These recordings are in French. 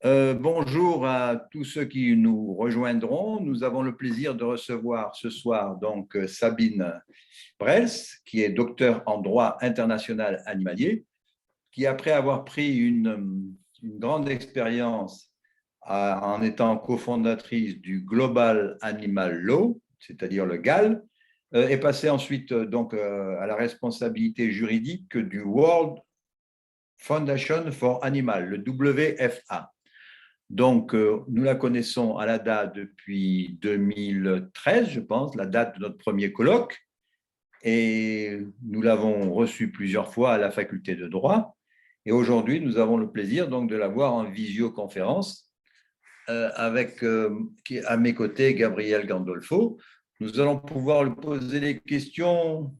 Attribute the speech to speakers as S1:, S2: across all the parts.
S1: Bonjour à tous ceux qui nous rejoindront. Nous avons le plaisir de recevoir ce soir donc Sabine Brels, qui est docteur en droit international animalier, qui après avoir pris une grande expérience en étant cofondatrice du Global Animal Law, c'est-à-dire le GAL, est passée ensuite donc à la responsabilité juridique du World Foundation for Animal, le WFA. Donc, nous la connaissons à la date depuis 2013, je pense, la date de notre premier colloque, et nous l'avons reçue plusieurs fois à la faculté de droit. Et aujourd'hui, nous avons le plaisir donc de la voir en visioconférence avec à mes côtés Gabriel Gandolfo. Nous allons pouvoir lui poser des questions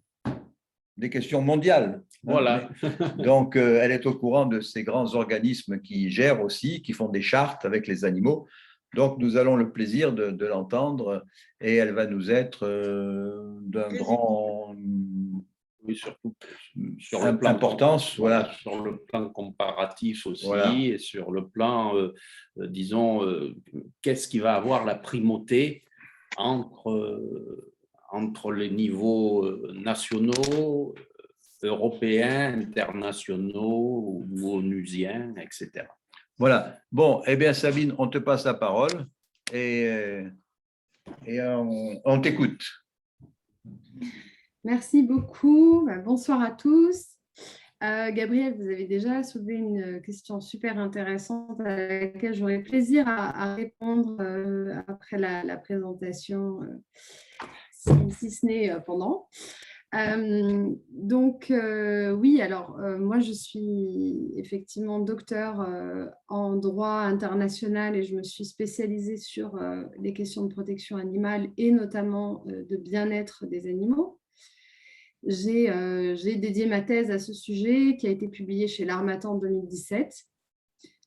S1: mondiales.
S2: Voilà.
S1: Donc, elle est au courant de ces grands organismes qui gèrent aussi, qui font des chartes avec les animaux. Donc, nous allons le plaisir de l'entendre et elle va nous être d'un grand
S2: Oui, surtout sur le plan
S1: importance. Voilà.
S2: Sur le plan comparatif aussi,
S1: Voilà.
S2: et sur le plan, disons, qu'est-ce qui va avoir la primauté entre les niveaux nationaux, européens, internationaux ou onusiens, etc.
S1: Voilà. Bon, eh bien, Sabine, on te passe la parole et on t'écoute.
S3: Merci beaucoup. Bonsoir à tous. Gabriel, vous avez déjà soulevé une question super intéressante à laquelle j'aurai plaisir à répondre après la présentation, si ce n'est pendant. Oui, alors moi je suis effectivement docteur en droit international et je me suis spécialisée sur les questions de protection animale et notamment de bien-être des animaux. J'ai dédié ma thèse à ce sujet qui a été publiée chez l'Harmattan en 2017.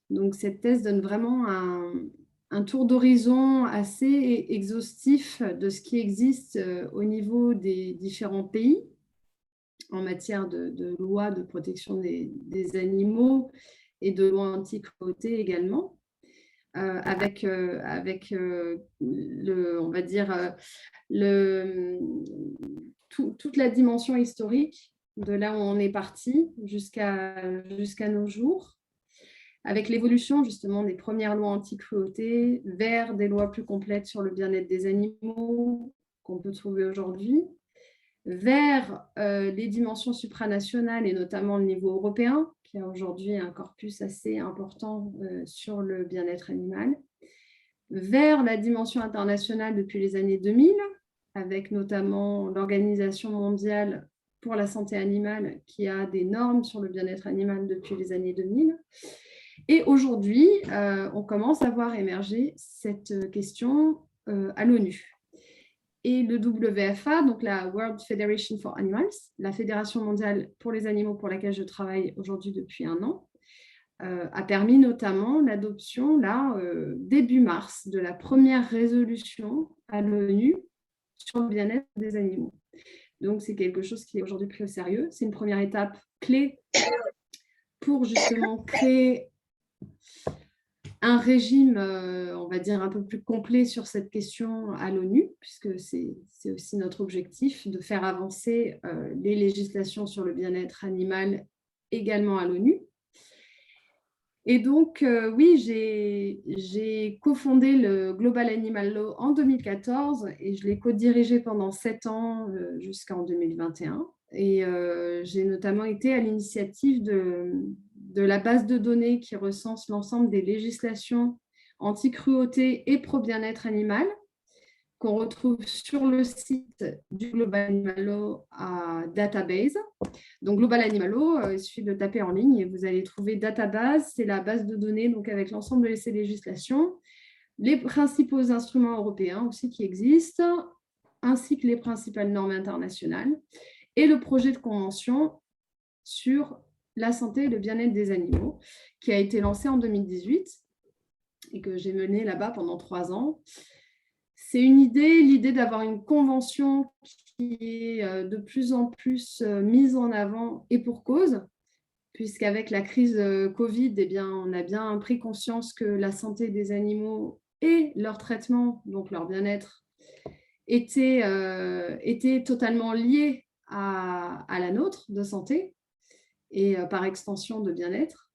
S3: Donc cette thèse donne vraiment un tour d'horizon assez exhaustif de ce qui existe au niveau des différents pays en matière de loi de protection des animaux et de loi anti-cruauté également, avec on va dire, toute la dimension historique de là où on est parti jusqu'à nos jours, avec l'évolution justement des premières lois anti-cruauté vers des lois plus complètes sur le bien-être des animaux qu'on peut trouver aujourd'hui, vers les dimensions supranationales et notamment le niveau européen, qui a aujourd'hui un corpus assez important sur le bien-être animal, vers la dimension internationale depuis les années 2000, avec notamment l'Organisation mondiale pour la santé animale qui a des normes sur le bien-être animal depuis les années 2000. Et aujourd'hui, on commence à voir émerger cette question à l'ONU. Et le WFA, donc la World Federation for Animals, la Fédération mondiale pour les animaux pour laquelle je travaille aujourd'hui depuis 1 an, a permis notamment l'adoption, là, début mars, de la première résolution à l'ONU sur le bien-être des animaux. Donc, c'est quelque chose qui est aujourd'hui pris au sérieux. C'est une première étape clé pour justement créer un régime, on va dire, un peu plus complet sur cette question à l'ONU, puisque c'est aussi notre objectif de faire avancer les législations sur le bien-être animal également à l'ONU. Et donc, oui, j'ai cofondé le Global Animal Law en 2014 et je l'ai co-dirigé pendant 7 ans jusqu'en 2021. Et j'ai notamment été à l'initiative de la base de données qui recense l'ensemble des législations anti-cruauté et pro-bien-être animal qu'on retrouve sur le site du Global Animal Law à Database. Donc, Global Animal Law, il suffit de taper en ligne et vous allez trouver Database, c'est la base de données donc avec l'ensemble de ces législations, les principaux instruments européens aussi qui existent, ainsi que les principales normes internationales, et le projet de convention sur la santé et le bien-être des animaux, qui a été lancé en 2018 et que j'ai mené là-bas pendant 3 ans. C'est l'idée d'avoir une convention qui est de plus en plus mise en avant et pour cause, puisqu'avec la crise Covid, eh bien, on a bien pris conscience que la santé des animaux et leur traitement, donc leur bien-être, étaient totalement liés à la nôtre de santé et par extension de bien-être.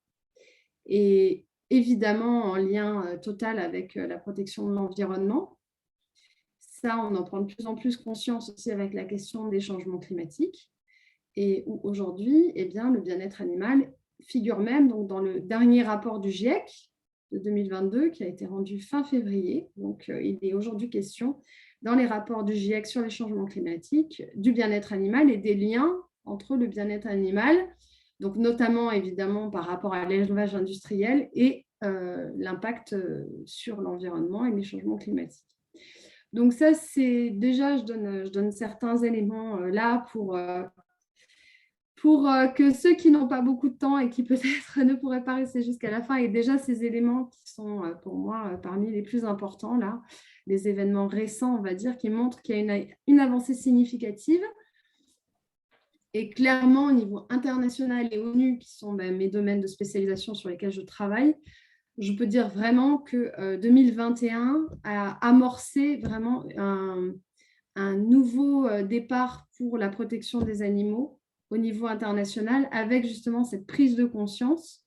S3: Et évidemment en lien total avec la protection de l'environnement. Ça, on en prend de plus en plus conscience aussi avec la question des changements climatiques. Et où aujourd'hui, eh bien, le bien-être animal figure même donc, dans le dernier rapport du GIEC de 2022 qui a été rendu fin février. Donc, il est aujourd'hui question dans les rapports du GIEC sur les changements climatiques du bien-être animal et des liens entre le bien-être animal, donc notamment évidemment par rapport à l'élevage industriel et l'impact sur l'environnement et les changements climatiques. Donc ça, c'est déjà, je donne certains éléments là pour que ceux qui n'ont pas beaucoup de temps et qui peut-être ne pourraient pas rester jusqu'à la fin aient déjà ces éléments qui sont pour moi parmi les plus importants là, les événements récents, on va dire, qui montrent qu'il y a une avancée significative. Et clairement, au niveau international et ONU, qui sont mes domaines de spécialisation sur lesquels je travaille, je peux dire vraiment que 2021 a amorcé vraiment un nouveau départ pour la protection des animaux au niveau international, avec justement cette prise de conscience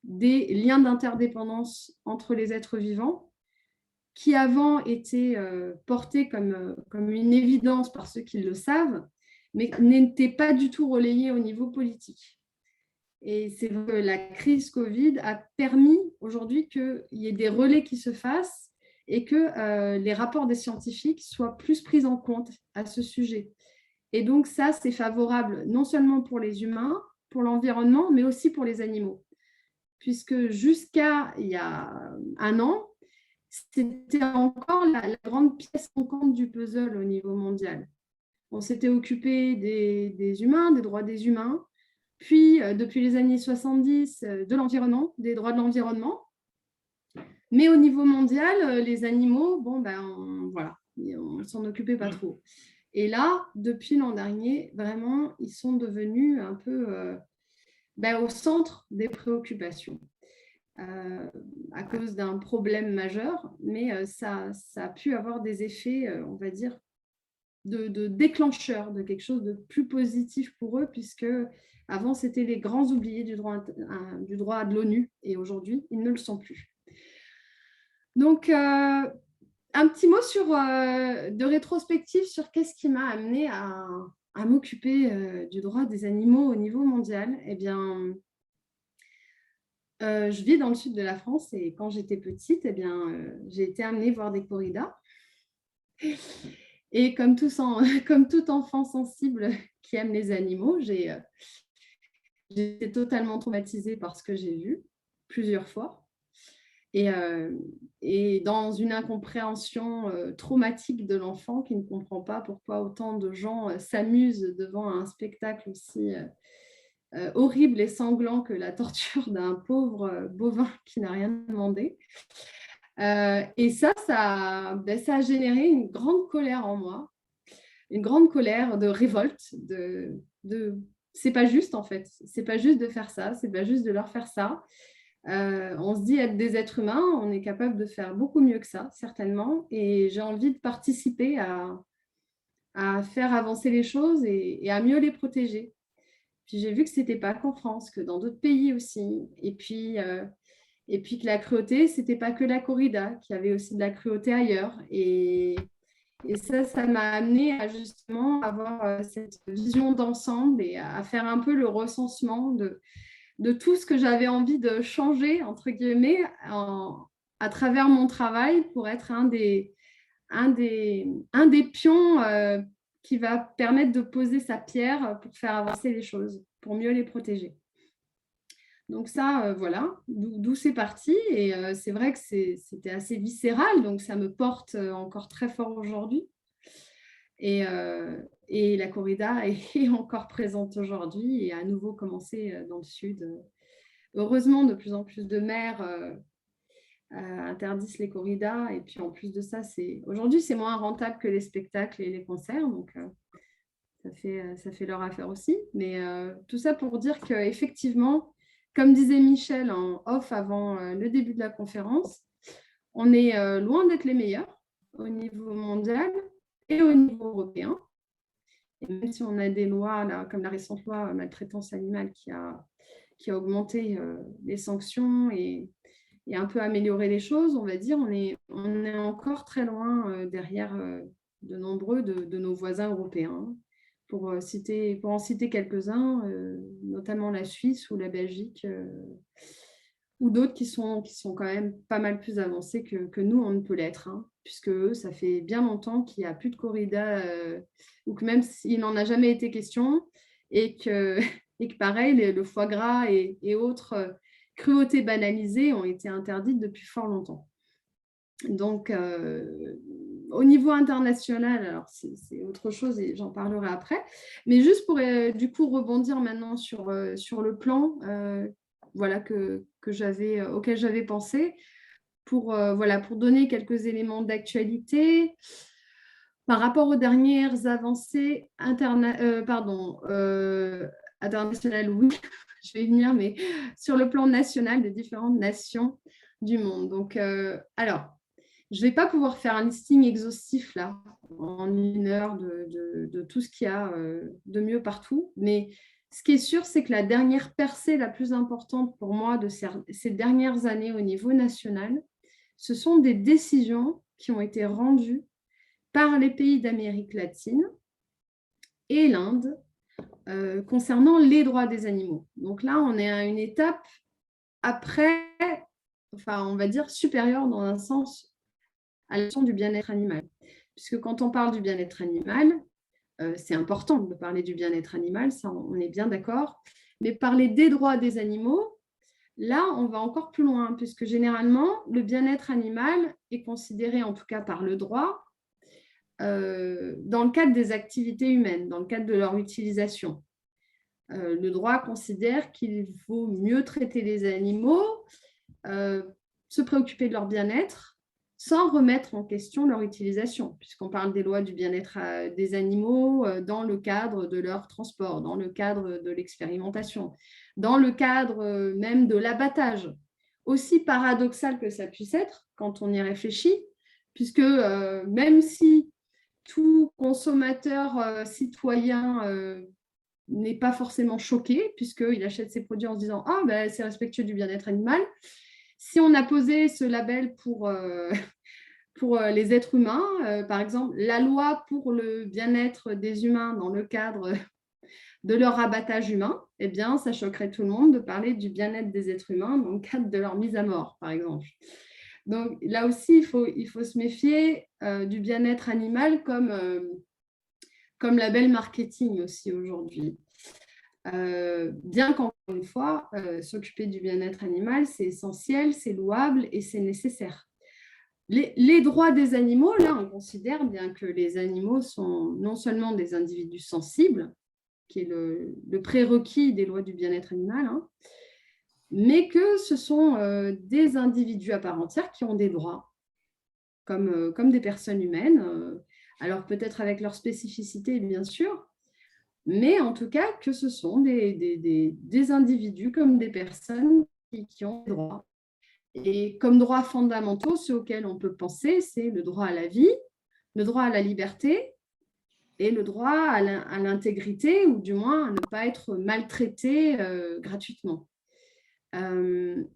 S3: des liens d'interdépendance entre les êtres vivants, qui avant étaient portés comme une évidence par ceux qui le savent, mais n'étaient pas du tout relayés au niveau politique. Et c'est vrai que la crise Covid a permis aujourd'hui qu'il y ait des relais qui se fassent et que les rapports des scientifiques soient plus pris en compte à ce sujet. Et donc ça, c'est favorable non seulement pour les humains, pour l'environnement, mais aussi pour les animaux. Puisque jusqu'à il y a un an, c'était encore la grande pièce manquante du puzzle au niveau mondial. On s'était occupé des humains, des droits des humains, puis depuis les années 70, de l'environnement, des droits de l'environnement. Mais au niveau mondial, les animaux, voilà, on ne s'en occupait pas trop. Et là, depuis l'an dernier, vraiment, ils sont devenus un peu au centre des préoccupations à cause d'un problème majeur, mais ça a pu avoir des effets, on va dire, de déclencheur, de quelque chose de plus positif pour eux, puisque avant, c'était les grands oubliés du droit de l'ONU, et aujourd'hui, ils ne le sont plus. Donc, un petit mot de rétrospective sur qu'est-ce qui m'a amené à m'occuper du droit des animaux au niveau mondial. Eh bien, je vis dans le sud de la France et quand j'étais petite, eh bien, j'ai été amenée voir des corridas. Et comme tout enfant sensible qui aime les animaux, j'ai été totalement traumatisée par ce que j'ai vu plusieurs fois. Et dans une incompréhension traumatique de l'enfant qui ne comprend pas pourquoi autant de gens s'amusent devant un spectacle aussi horrible et sanglant que la torture d'un pauvre bovin qui n'a rien demandé. Et ça a généré une grande colère en moi, une grande colère de révolte, c'est pas juste en fait, c'est pas juste de faire ça, c'est pas juste de leur faire ça. On se dit être des êtres humains, on est capable de faire beaucoup mieux que ça, certainement, et j'ai envie de participer à faire avancer les choses et à mieux les protéger. Puis j'ai vu que c'était pas qu'en France, que dans d'autres pays aussi, et puis que la cruauté, c'était pas que la corrida, qu'il y avait aussi de la cruauté ailleurs, et ça m'a amené à justement avoir cette vision d'ensemble et à faire un peu le recensement de tout ce que j'avais envie de changer, entre guillemets, à travers mon travail pour être un des pions qui va permettre de poser sa pierre pour faire avancer les choses, pour mieux les protéger. Donc ça, voilà, d'où c'est parti. Et c'est vrai que c'était assez viscéral, donc ça me porte encore très fort aujourd'hui. Et la corrida est encore présente aujourd'hui et a à nouveau commencé dans le sud. Heureusement, de plus en plus de maires interdisent les corridas. Et puis en plus de ça, aujourd'hui, c'est moins rentable que les spectacles et les concerts. Donc ça fait leur affaire aussi. Mais tout ça pour dire qu'effectivement, comme disait Michel en off avant le début de la conférence, on est loin d'être les meilleurs au niveau mondial et au niveau européen. Et même si on a des lois, là, comme la récente loi maltraitance animale qui a augmenté les sanctions et un peu amélioré les choses, on va dire, on est encore très loin derrière de nombreux de nos voisins européens. Pour en citer quelques-uns, notamment la Suisse ou la Belgique, ou d'autres qui sont quand même pas mal plus avancés que nous, on ne peut l'être, hein, puisque eux, ça fait bien longtemps qu'il n'y a plus de corrida, ou que même s'il n'en a jamais été question, et que pareil, le foie gras et autres cruautés banalisées ont été interdites depuis fort longtemps. Donc, au niveau international, alors c'est autre chose et j'en parlerai après, mais juste pour du coup rebondir maintenant sur le plan voilà, auquel j'avais pensé pour donner quelques éléments d'actualité par rapport aux dernières avancées internationales, oui, je vais y venir, mais sur le plan national des différentes nations du monde. Donc, alors, je ne vais pas pouvoir faire un listing exhaustif là, en 1 heure de tout ce qu'il y a de mieux partout, mais ce qui est sûr, c'est que la dernière percée la plus importante pour moi de ces dernières années au niveau national, ce sont des décisions qui ont été rendues par les pays d'Amérique latine et l'Inde concernant les droits des animaux. Donc là, on est à une étape après, enfin, on va dire supérieure dans un sens à la question du bien-être animal. Puisque quand on parle du bien-être animal, c'est important de parler du bien-être animal, ça on est bien d'accord, mais parler des droits des animaux, là on va encore plus loin, puisque généralement le bien-être animal est considéré, en tout cas par le droit, dans le cadre des activités humaines, dans le cadre de leur utilisation. Le droit considère qu'il vaut mieux traiter les animaux, se préoccuper de leur bien-être, sans remettre en question leur utilisation, puisqu'on parle des lois du bien-être des animaux dans le cadre de leur transport, dans le cadre de l'expérimentation, dans le cadre même de l'abattage. Aussi paradoxal que ça puisse être quand on y réfléchit, puisque même si tout consommateur citoyen n'est pas forcément choqué, puisqu'il achète ses produits en se disant « Ah, ben, c'est respectueux du bien-être animal », si on a posé ce label pour les êtres humains, par exemple, la loi pour le bien-être des humains dans le cadre de leur abattage humain, eh bien, ça choquerait tout le monde de parler du bien-être des êtres humains dans le cadre de leur mise à mort, par exemple. Donc là aussi, il faut se méfier du bien-être animal comme label marketing aussi aujourd'hui. Bien qu'encore une fois, s'occuper du bien-être animal, c'est essentiel, c'est louable et c'est nécessaire. Les droits des animaux, là, on considère bien que les animaux sont non seulement des individus sensibles, qui est le prérequis des lois du bien-être animal, hein, mais que ce sont des individus à part entière qui ont des droits, comme des personnes humaines, alors peut-être avec leurs spécificités, bien sûr, mais en tout cas que ce sont des individus comme des personnes qui ont des droits. Et comme droits fondamentaux, ceux auxquels on peut penser, c'est le droit à la vie, le droit à la liberté et le droit à l'intégrité, ou du moins à ne pas être maltraité gratuitement. Parmi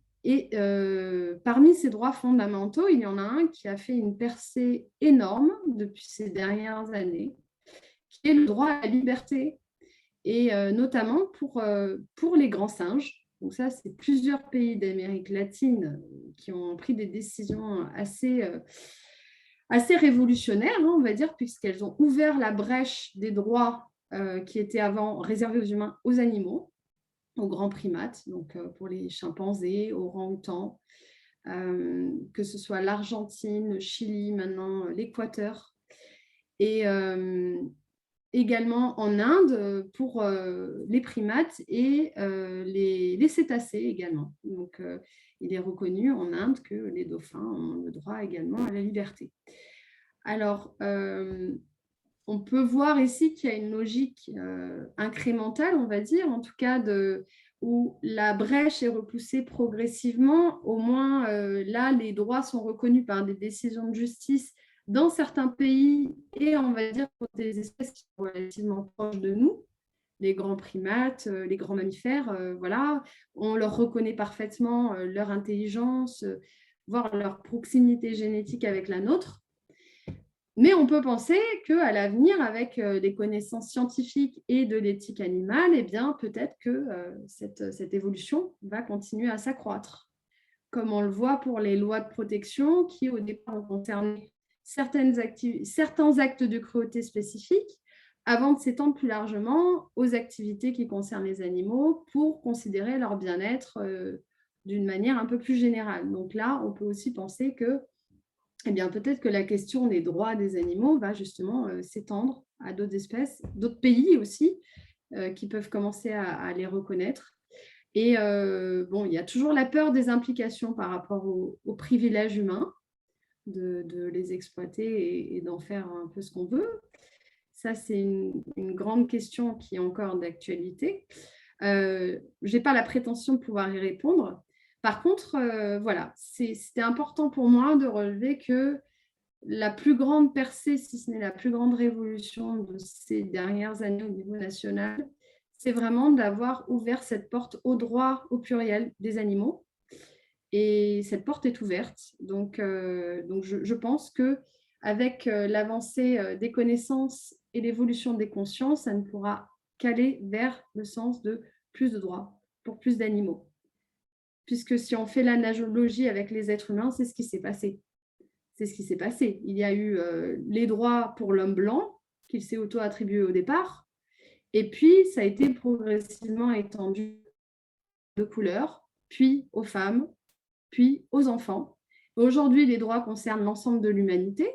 S3: ces droits fondamentaux, il y en a un qui a fait une percée énorme depuis ces dernières années, qui est le droit à la liberté, et notamment pour les grands singes. Donc ça, c'est plusieurs pays d'Amérique latine qui ont pris des décisions assez révolutionnaires, hein, on va dire, puisqu'elles ont ouvert la brèche des droits qui étaient avant réservés aux humains, aux animaux, aux grands primates, donc pour les chimpanzés, orang-outans, que ce soit l'Argentine, le Chili, maintenant l'Équateur, et également en Inde pour les primates et les cétacés également. Donc, il est reconnu en Inde que les dauphins ont le droit également à la liberté. Alors, on peut voir ici qu'il y a une logique incrémentale, on va dire, en tout cas où la brèche est repoussée progressivement. Au moins, là, les droits sont reconnus par des décisions de justice dans certains pays et on va dire pour des espèces qui sont relativement proches de nous, les grands primates, les grands mammifères, voilà, on leur reconnaît parfaitement leur intelligence, voire leur proximité génétique avec la nôtre. Mais on peut penser qu'à l'avenir, avec les connaissances scientifiques et de l'éthique animale, eh bien, peut-être que cette évolution va continuer à s'accroître. Comme on le voit pour les lois de protection qui, au départ, ont concerné certains actes de cruauté spécifiques, avant de s'étendre plus largement aux activités qui concernent les animaux pour considérer leur bien-être d'une manière un peu plus générale. Donc là, on peut aussi penser que eh bien, peut-être que la question des droits des animaux va justement s'étendre à d'autres espèces, d'autres pays aussi, qui peuvent commencer à les reconnaître. Et bon, il y a toujours la peur des implications par rapport aux privilèges humains, de les exploiter et d'en faire un peu ce qu'on veut. Ça, c'est une grande question qui est encore d'actualité. Je n'ai pas la prétention de pouvoir y répondre. Par contre, voilà, c'était important pour moi de relever que la plus grande percée, si ce n'est la plus grande révolution de ces dernières années au niveau national, c'est vraiment d'avoir ouvert cette porte au droit au pluriel des animaux. Et cette porte est ouverte. Donc je pense qu'avec l'avancée des connaissances et l'évolution des consciences, ça ne pourra qu'aller vers le sens de plus de droits pour plus d'animaux. Puisque si on fait l'analogie avec les êtres humains, c'est ce qui s'est passé. C'est ce qui s'est passé. Il y a eu les droits pour l'homme blanc, qu'il s'est auto-attribué au départ, et puis ça a été progressivement étendu de couleurs, puis aux femmes, puis aux enfants. Aujourd'hui, les droits concernent l'ensemble de l'humanité.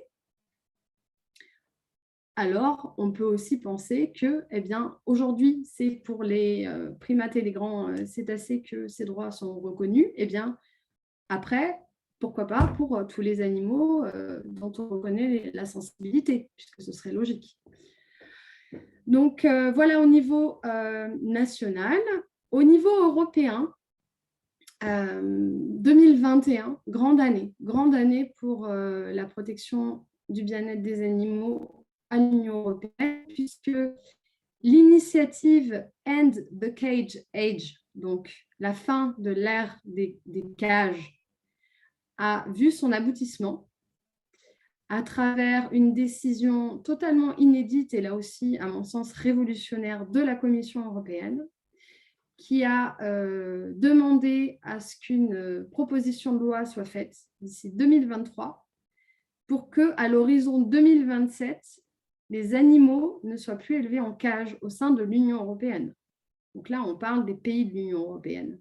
S3: Alors, on peut aussi penser que, eh bien, aujourd'hui, c'est pour les primates et les grands cétacés que ces droits sont reconnus. Eh bien, après, pourquoi pas pour tous les animaux dont on reconnaît la sensibilité, puisque ce serait logique. Donc, voilà au niveau national. Au niveau européen, 2021, grande année pour la protection du bien-être des animaux à l'Union européenne, puisque l'initiative End the Cage Age, donc la fin de l'ère des cages, a vu son aboutissement à travers une décision totalement inédite et là aussi, à mon sens, révolutionnaire de la Commission européenne, qui a demandé à ce qu'une proposition de loi soit faite d'ici 2023 pour qu'à l'horizon 2027, les animaux ne soient plus élevés en cage au sein de l'Union européenne. Donc là, on parle des pays de l'Union européenne.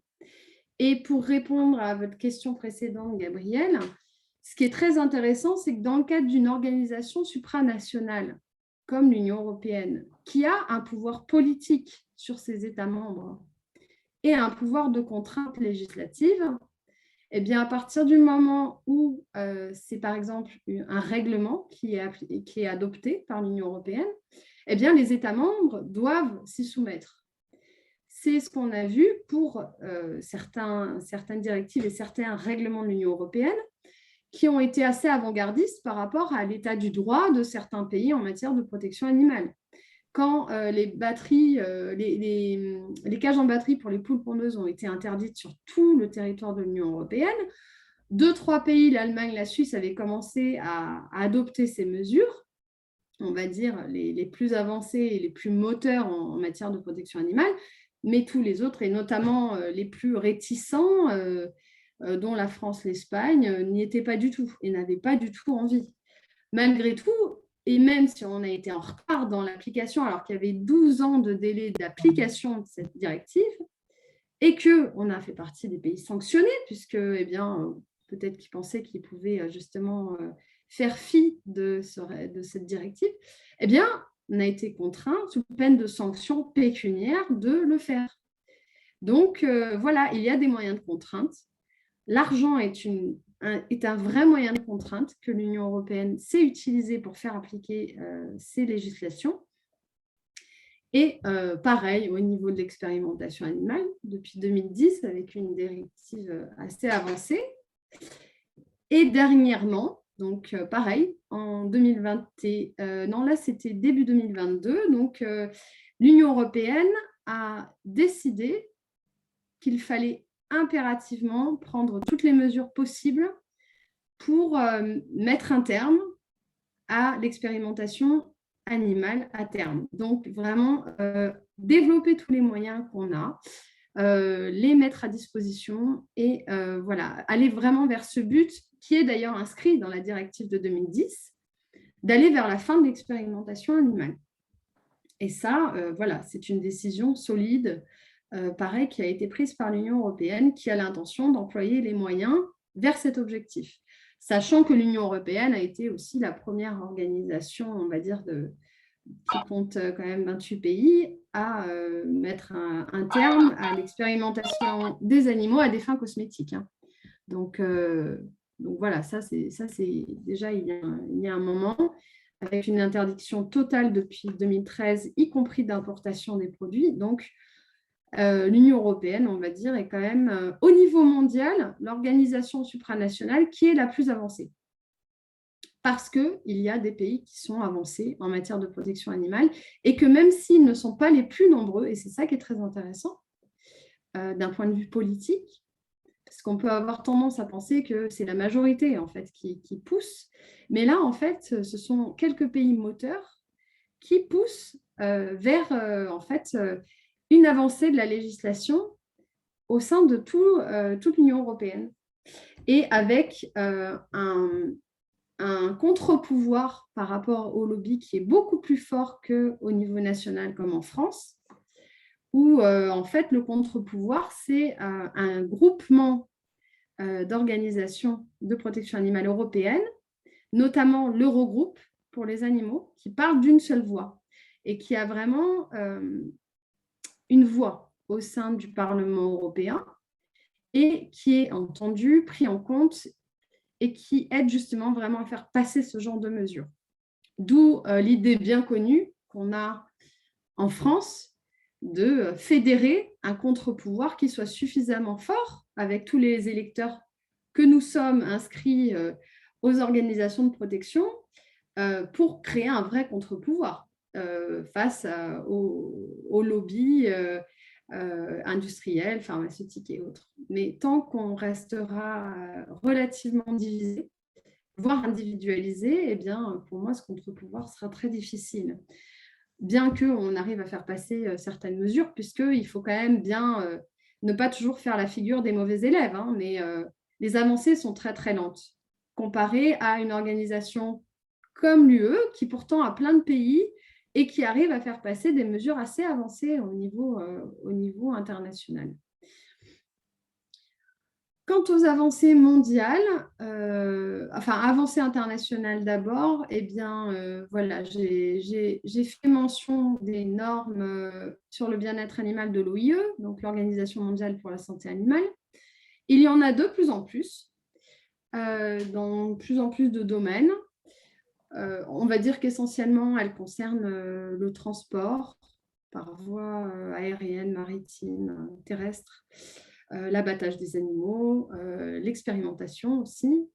S3: Et pour répondre à votre question précédente, Gabriel, ce qui est très intéressant, c'est que dans le cadre d'une organisation supranationale comme l'Union européenne, qui a un pouvoir politique sur ses États membres et un pouvoir de contrainte législative, eh bien, à partir du moment où c'est par exemple un règlement qui est adopté par l'Union européenne, eh bien, les États membres doivent s'y soumettre. C'est ce qu'on a vu pour certaines directives et certains règlements de l'Union européenne qui ont été assez avant-gardistes par rapport à l'état du droit de certains pays en matière de protection animale. Quand les cages en batterie pour les poules pondeuses ont été interdites sur tout le territoire de l'Union européenne, 2-3 pays, l'Allemagne, la Suisse, avaient commencé à adopter ces mesures, on va dire les plus avancés et les plus moteurs en matière de protection animale, mais tous les autres, et notamment les plus réticents, dont la France, l'Espagne, n'y étaient pas du tout et n'avaient pas du tout envie. Malgré tout, et même si on a été en retard dans l'application, alors qu'il y avait 12 ans de délai d'application de cette directive, et qu'on a fait partie des pays sanctionnés, puisque eh bien, peut-être qu'ils pensaient qu'ils pouvaient justement faire fi de cette directive, eh bien, on a été contraint, sous peine de sanctions pécuniaires, de le faire. Donc, voilà, il y a des moyens de contrainte. L'argent est une est un vrai moyen de contrainte que l'Union européenne sait utiliser pour faire appliquer ses législations. Et pareil, au niveau de l'expérimentation animale, depuis 2010, avec une directive assez avancée. Et dernièrement, donc pareil, en 2020, non là c'était début 2022, donc l'Union européenne a décidé qu'il fallait impérativement prendre toutes les mesures possibles pour mettre un terme à l'expérimentation animale à terme. Donc vraiment développer tous les moyens qu'on a, les mettre à disposition et voilà, aller vraiment vers ce but qui est d'ailleurs inscrit dans la directive de 2010, d'aller vers la fin de l'expérimentation animale. Et ça, voilà, c'est une décision solide, pareil, qui a été prise par l'Union européenne, qui a l'intention d'employer les moyens vers cet objectif. Sachant que l'Union européenne a été aussi la première organisation, on va dire, qui compte quand même 28 pays, à mettre un terme à l'expérimentation des animaux à des fins cosmétiques. Hein. Donc voilà, ça c'est déjà il y a un moment, avec une interdiction totale depuis 2013, y compris d'importation des produits. Donc, l'Union européenne, on va dire, est quand même, au niveau mondial, l'organisation supranationale qui est la plus avancée. Parce qu'il y a des pays qui sont avancés en matière de protection animale et que même s'ils ne sont pas les plus nombreux, et c'est ça qui est très intéressant, d'un point de vue politique, parce qu'on peut avoir tendance à penser que c'est la majorité en fait qui pousse, mais là en fait ce sont quelques pays moteurs qui poussent vers en fait une avancée de la législation au sein de toute l'Union européenne et avec un contre-pouvoir par rapport au lobby qui est beaucoup plus fort qu'au niveau national comme en France, où en fait le contre-pouvoir c'est un groupement d'organisations de protection animale européenne, notamment l'Eurogroupe pour les animaux, qui parle d'une seule voix et qui a vraiment une voix au sein du Parlement européen et qui est entendu, pris en compte et qui aide justement vraiment à faire passer ce genre de mesures. D'où l'idée bien connue qu'on a en France de fédérer un contre-pouvoir qui soit suffisamment fort avec tous les électeurs que nous sommes inscrits aux organisations de protection pour créer un vrai contre-pouvoir face aux lobbies industriels, pharmaceutiques et autres. Mais tant qu'on restera relativement divisé, voire individualisé, eh bien, pour moi, ce contre-pouvoir sera très difficile. Bien qu'on arrive à faire passer certaines mesures, puisqu'il faut quand même bien ne pas toujours faire la figure des mauvais élèves, hein, mais les avancées sont très, très lentes, comparées à une organisation comme l'UE, qui pourtant a plein de pays et qui arrive à faire passer des mesures assez avancées au niveau international. Quant aux avancées mondiales, avancées internationales d'abord, eh bien, voilà, j'ai fait mention des normes sur le bien-être animal de l'OIE, donc l'Organisation mondiale pour la santé animale. Il y en a de plus en plus, dans de plus en plus de domaines. On va dire qu'essentiellement, elles concernent le transport par voie aérienne, maritime, terrestre, l'abattage des animaux, l'expérimentation aussi.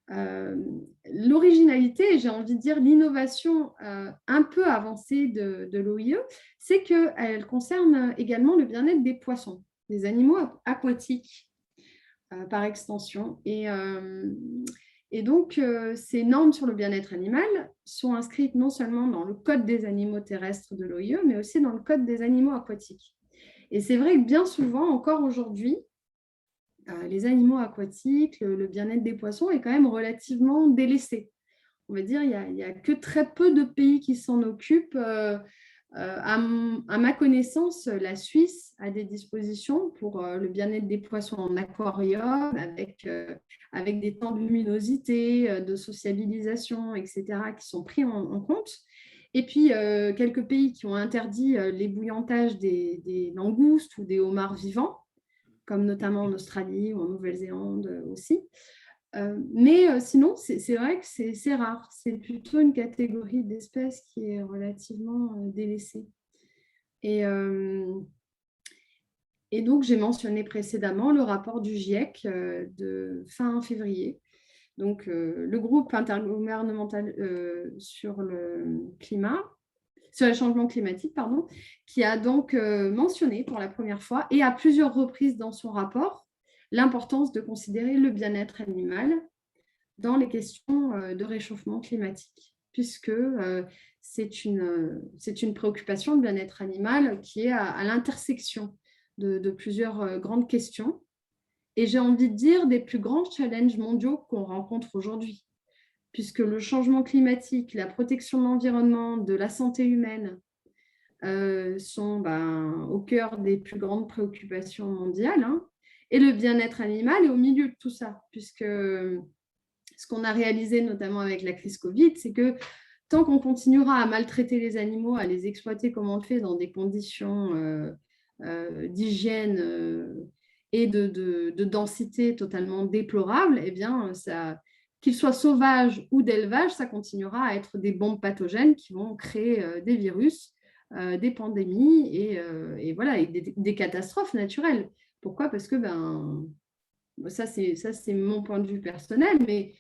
S3: L'originalité, j'ai envie de dire l'innovation un peu avancée de l'OIE, c'est qu'elle concerne également le bien-être des poissons, des animaux aquatiques par extension. Et donc, ces normes sur le bien-être animal sont inscrites non seulement dans le Code des animaux terrestres de l'OIE, mais aussi dans le Code des animaux aquatiques. Et c'est vrai que bien souvent, encore aujourd'hui, les animaux aquatiques, le bien-être des poissons est quand même relativement délaissé. On va dire qu'il n'y a que très peu de pays qui s'en occupent. À ma connaissance, la Suisse a des dispositions pour le bien-être des poissons en aquarium, avec des temps de luminosité, de sociabilisation, etc., qui sont pris en compte. Et puis, quelques pays qui ont interdit l'ébouillantage des langoustes ou des homards vivants, comme notamment en Australie ou en Nouvelle-Zélande aussi. Mais sinon, c'est vrai que c'est rare. C'est plutôt une catégorie d'espèces qui est relativement délaissée. Et donc, j'ai mentionné précédemment le rapport du GIEC de fin février. Donc, le groupe intergouvernemental sur le climat, sur les changements climatiques, pardon, qui a donc mentionné pour la première fois et à plusieurs reprises dans son rapport l'importance de considérer le bien-être animal dans les questions de réchauffement climatique, puisque c'est une préoccupation de bien-être animal qui est à l'intersection de plusieurs grandes questions. Et j'ai envie de dire des plus grands challenges mondiaux qu'on rencontre aujourd'hui, puisque le changement climatique, la protection de l'environnement, de la santé humaine sont au cœur des plus grandes préoccupations mondiales. Hein. Et le bien-être animal est au milieu de tout ça, puisque ce qu'on a réalisé notamment avec la crise Covid, c'est que tant qu'on continuera à maltraiter les animaux, à les exploiter comme on le fait dans des conditions d'hygiène et de densité totalement déplorables, eh bien, qu'ils soient sauvages ou d'élevage, ça continuera à être des bombes pathogènes qui vont créer des virus, des pandémies et voilà, et des catastrophes naturelles. Pourquoi? Parce que ça, c'est mon point de vue personnel, mais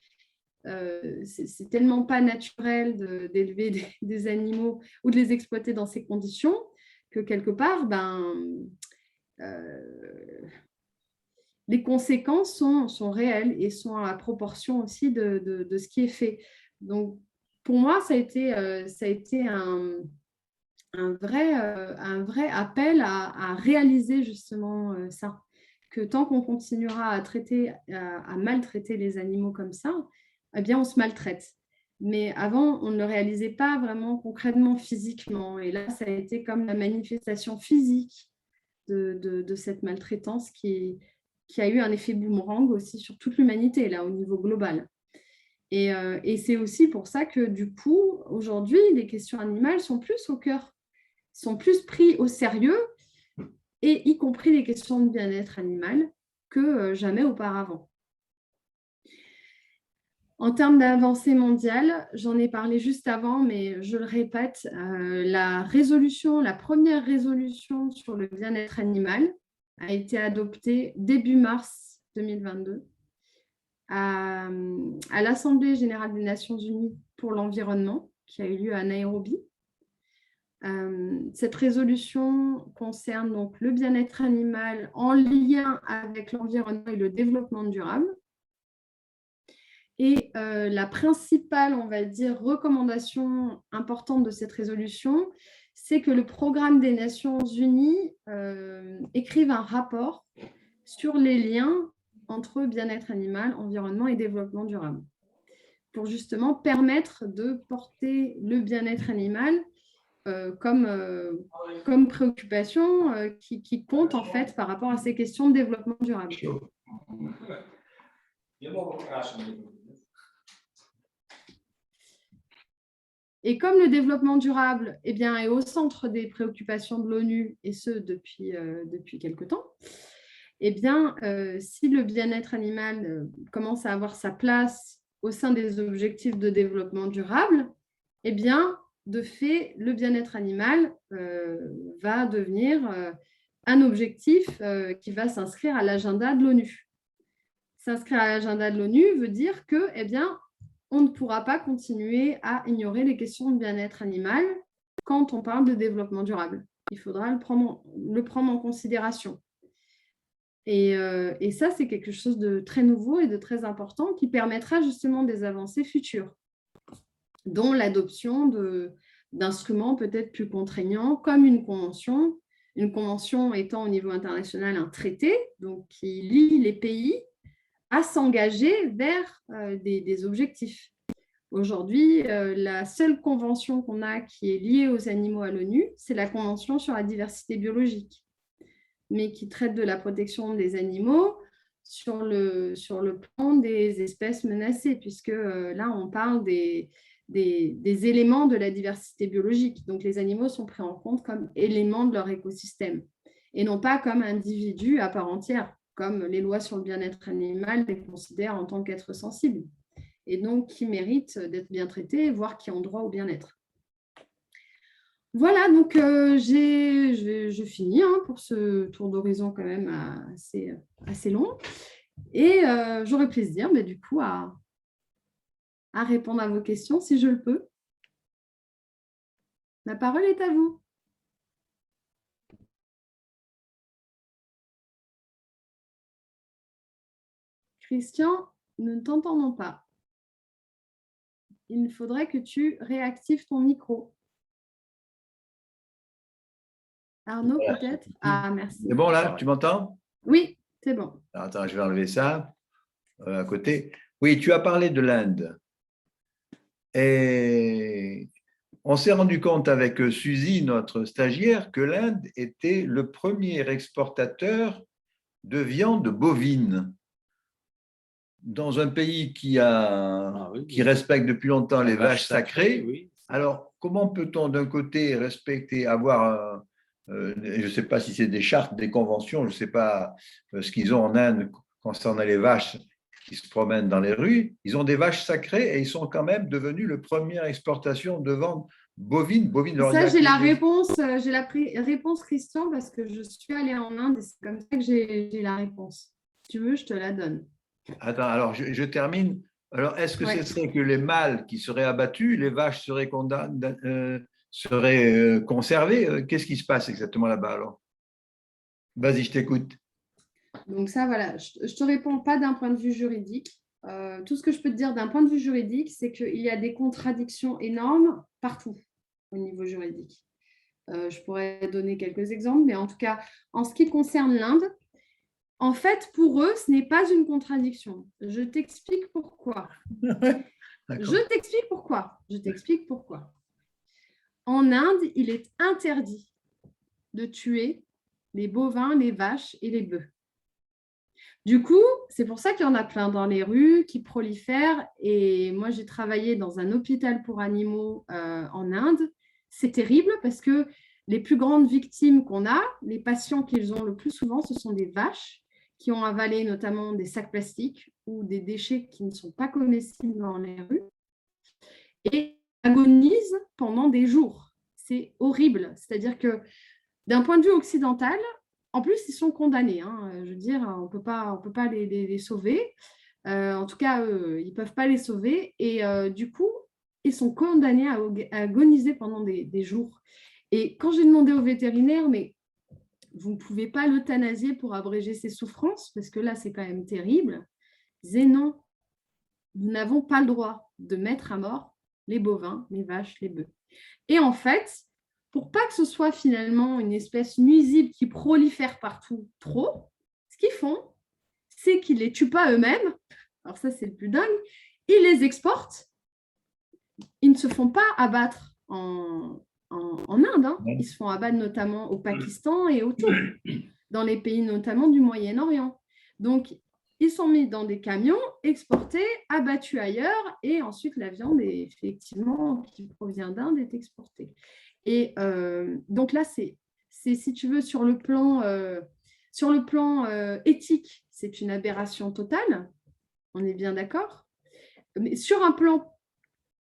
S3: c'est tellement pas naturel d'élever des animaux ou de les exploiter dans ces conditions que quelque part, les conséquences sont réelles et sont à proportion aussi de ce qui est fait. Donc, pour moi, ça a été un vrai appel à réaliser justement ça. Que tant qu'on continuera à maltraiter les animaux comme ça, eh bien, on se maltraite. Mais avant, on ne le réalisait pas vraiment concrètement, physiquement. Et là, ça a été comme la manifestation physique de cette maltraitance qui a eu un effet boomerang aussi sur toute l'humanité, là, au niveau global. Et c'est aussi pour ça que, du coup, aujourd'hui, les questions animales sont plus au cœur, sont plus pris au sérieux, et y compris les questions de bien-être animal, que jamais auparavant. En termes d'avancée mondiale, j'en ai parlé juste avant, mais je le répète, la première résolution sur le bien-être animal a été adoptée début mars 2022 à l'Assemblée générale des Nations unies pour l'environnement, qui a eu lieu à Nairobi. Cette résolution concerne donc le bien-être animal en lien avec l'environnement et le développement durable. Et la principale, on va dire, recommandation importante de cette résolution, c'est que le programme des Nations Unies écrive un rapport sur les liens entre bien-être animal, environnement et développement durable, pour justement permettre de porter le bien-être animal comme préoccupation qui compte en fait par rapport à ces questions de développement durable. Et comme le développement durable est au centre des préoccupations de l'ONU, et ce depuis quelque temps, si le bien-être animal commence à avoir sa place au sein des objectifs de développement durable, de fait, le bien-être animal va devenir un objectif qui va s'inscrire à l'agenda de l'ONU. S'inscrire à l'agenda de l'ONU veut dire que, on ne pourra pas continuer à ignorer les questions de bien-être animal quand on parle de développement durable. Il faudra le prendre en considération. Et ça, c'est quelque chose de très nouveau et de très important qui permettra justement des avancées futures, dont l'adoption d'instruments peut-être plus contraignants, comme une convention étant au niveau international un traité, donc qui lie les pays à s'engager vers des objectifs. Aujourd'hui, la seule convention qu'on a qui est liée aux animaux à l'ONU, c'est la Convention sur la diversité biologique, mais qui traite de la protection des animaux sur le plan des espèces menacées, puisque là, on parle des éléments de la diversité biologique. Donc, les animaux sont pris en compte comme éléments de leur écosystème et non pas comme individus à part entière. comme les lois sur le bien-être animal les considèrent en tant qu'êtres sensibles, et donc qui méritent d'être bien traités, voire qui ont droit au bien-être. Voilà, donc je finis pour ce tour d'horizon quand même assez long. Et j'aurai plaisir, mais du coup, à répondre à vos questions si je le peux. La parole est à vous. Christian, nous ne t'entendons pas. Il faudrait que tu réactives ton micro. Arnaud,
S1: Voilà.
S3: peut-être? Ah, merci.
S1: C'est bon là, tu m'entends?
S3: Oui, c'est bon.
S1: Attends, je vais enlever ça à côté. Oui, tu as parlé de l'Inde. Et on s'est rendu compte avec Suzy, notre stagiaire, que l'Inde était le premier exportateur de viande bovine. Dans un pays qui respecte depuis longtemps les vaches sacrées,
S2: oui.
S1: alors comment peut-on d'un côté respecter, avoir, je ne sais pas si c'est des chartes, des conventions, je ne sais pas ce qu'ils ont en Inde concernant les vaches qui se promènent dans les rues, ils ont des vaches sacrées et ils sont quand même devenus la première exportation de viande bovine.
S3: Ça, j'ai la réponse, réponse, Christian, parce que je suis allée en Inde et c'est comme ça que j'ai la réponse. Si tu veux, je te la donne.
S1: Attends, alors je termine. Alors, est-ce que ce serait que les mâles qui seraient abattus, les vaches seraient conservées? Qu'est-ce qui se passe exactement là-bas alors? Vas-y, je t'écoute.
S3: Donc ça, voilà, je ne te réponds pas d'un point de vue juridique. Tout ce que je peux te dire d'un point de vue juridique, c'est qu'il y a des contradictions énormes partout au niveau juridique. Je pourrais donner quelques exemples, mais en tout cas, en ce qui concerne l'Inde, en fait, pour eux, ce n'est pas une contradiction. Je t'explique pourquoi. Je t'explique pourquoi. En Inde, il est interdit de tuer les bovins, les vaches et les bœufs. Du coup, c'est pour ça qu'il y en a plein dans les rues qui prolifèrent. Et moi, j'ai travaillé dans un hôpital pour animaux en Inde. C'est terrible parce que les plus grandes victimes qu'on a, les patients qu'ils ont le plus souvent, ce sont des vaches qui ont avalé notamment des sacs plastiques ou des déchets qui ne sont pas comestibles dans les rues et agonisent pendant des jours. C'est horrible. C'est-à-dire que d'un point de vue occidental, en plus, ils sont condamnés. Je veux dire, on peut pas les sauver. En tout cas, ils ne peuvent pas les sauver. Et du coup, ils sont condamnés à agoniser pendant des jours. Et quand j'ai demandé au vétérinaire, mais vous ne pouvez pas l'euthanasier pour abréger ses souffrances, parce que là, c'est quand même terrible. Ils disaient non, nous n'avons pas le droit de mettre à mort les bovins, les vaches, les bœufs. Et en fait, pour pas que ce soit finalement une espèce nuisible qui prolifère partout trop, ce qu'ils font, c'est qu'ils ne les tuent pas eux-mêmes. Alors ça, c'est le plus dingue. Ils les exportent. Ils ne se font pas abattre en Inde. Ils se font abattre notamment au Pakistan et autour, dans les pays notamment du Moyen-Orient. Donc, ils sont mis dans des camions, exportés, abattus ailleurs, et ensuite la viande, effectivement, qui provient d'Inde, est exportée. Et donc là, c'est si tu veux, sur le plan éthique, c'est une aberration totale, on est bien d'accord. Mais sur un plan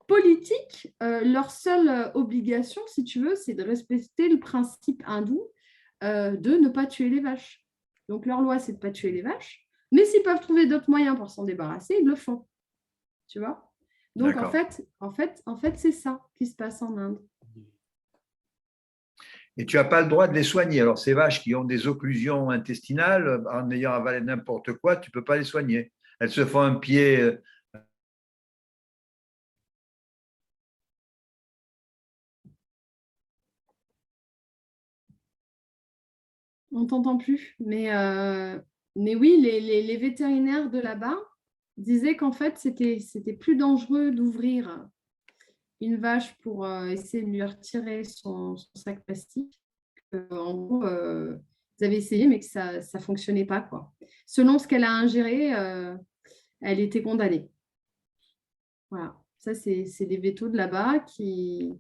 S3: politique, leur seule obligation, si tu veux, c'est de respecter le principe hindou de ne pas tuer les vaches. Donc leur loi, c'est de ne pas tuer les vaches, mais s'ils peuvent trouver d'autres moyens pour s'en débarrasser, ils le font. Tu vois? Donc en fait, c'est ça qui se passe en Inde.
S1: Et tu n'as pas le droit de les soigner. Alors, ces vaches qui ont des occlusions intestinales, en ayant avalé n'importe quoi, tu ne peux pas les soigner. Elles se font un pied.
S3: On ne t'entend plus. Mais oui, les vétérinaires de là-bas disaient qu'en fait, c'était plus dangereux d'ouvrir une vache pour essayer de lui retirer son sac plastique. En gros, ils avaient essayé, mais que ça ne fonctionnait pas, quoi. Selon ce qu'elle a ingéré, elle était condamnée. Voilà. Ça, c'est des vétos de là-bas qui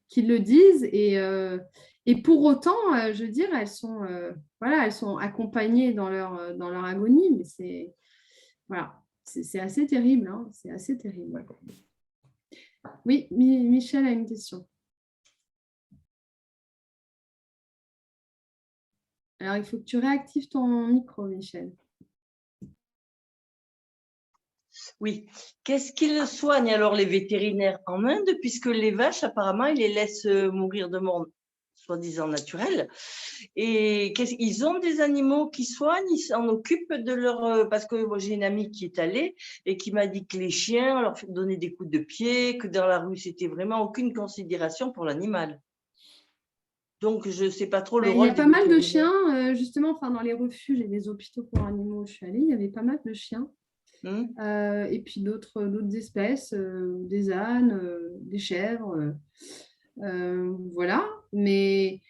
S3: qui le disent. Et pour autant, je veux dire, elles sont accompagnées dans leur agonie, mais c'est assez terrible. Hein, c'est assez terrible. Oui, Michel a une question. Alors, il faut que tu réactives ton micro, Michel.
S4: Oui. Qu'est-ce qu'ils soignent alors les vétérinaires en Inde, puisque les vaches, apparemment, ils les laissent mourir de mort, soi-disant naturelle. Et ils ont des animaux qui soignent, ils s'en occupent de leur... Parce que moi, j'ai une amie qui est allée et qui m'a dit que les chiens leur donnaient des coups de pied, que dans la rue, c'était vraiment aucune considération pour l'animal. Donc, je ne sais pas trop le rôle.
S3: Il y a pas mal de chiens, justement, dans les refuges et les hôpitaux pour animaux où je suis allée, il y avait pas mal de chiens. Et puis d'autres espèces, des ânes, des chèvres, voilà. Mais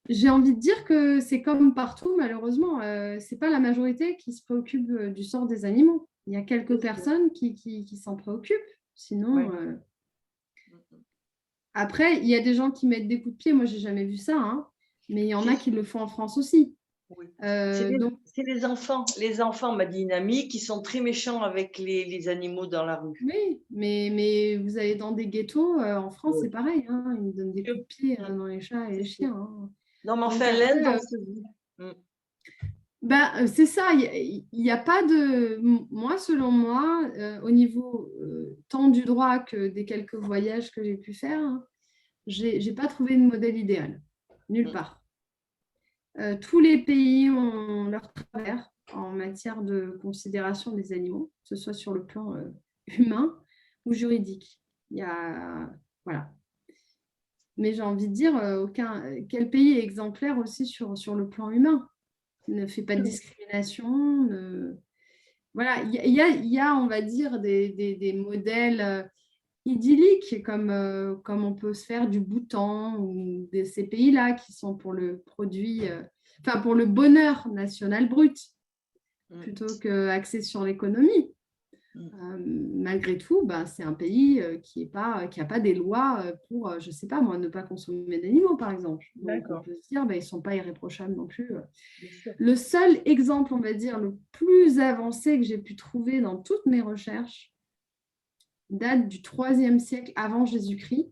S3: j'ai envie de dire que c'est comme partout, malheureusement. Ce n'est pas la majorité qui se préoccupe du sort des animaux. Il y a quelques personnes qui s'en préoccupent. Sinon, après, il y a des gens qui mettent des coups de pied. Moi, je n'ai jamais vu ça. Hein. Mais il y en a qui le font en France aussi.
S4: Oui. C'est les enfants. Les enfants, m'a dit une amie, qui sont très méchants avec les animaux dans la rue.
S3: Oui, mais vous allez dans des ghettos, en France, c'est pareil. Hein, ils donnent des coups de pied dans les chats et les chiens. Hein.
S4: Non, mais enfin, l'Inde,
S3: c'est ça, il n'y a pas de... Moi, selon moi, au niveau tant du droit que des quelques voyages que j'ai pu faire, hein, je n'ai pas trouvé de modèle idéal, nulle part. Tous les pays ont leur travers en matière de considération des animaux, que ce soit sur le plan humain ou juridique. Voilà. Mais j'ai envie de dire, quel pays est exemplaire aussi sur le plan humain? Ne fait pas de discrimination. Voilà, il y a, on va dire, des modèles idylliques comme on peut se faire du Bhoutan ou de ces pays-là qui sont pour le produit, pour le bonheur national brut plutôt qu'axé sur l'économie. Malgré tout, c'est un pays qui n'a pas des lois pour, je ne sais pas moi, ne pas consommer d'animaux, par exemple. Donc, on peut se dire, ils ne sont pas irréprochables non plus. Le seul exemple, on va dire, le plus avancé que j'ai pu trouver dans toutes mes recherches date du IIIe siècle avant Jésus-Christ,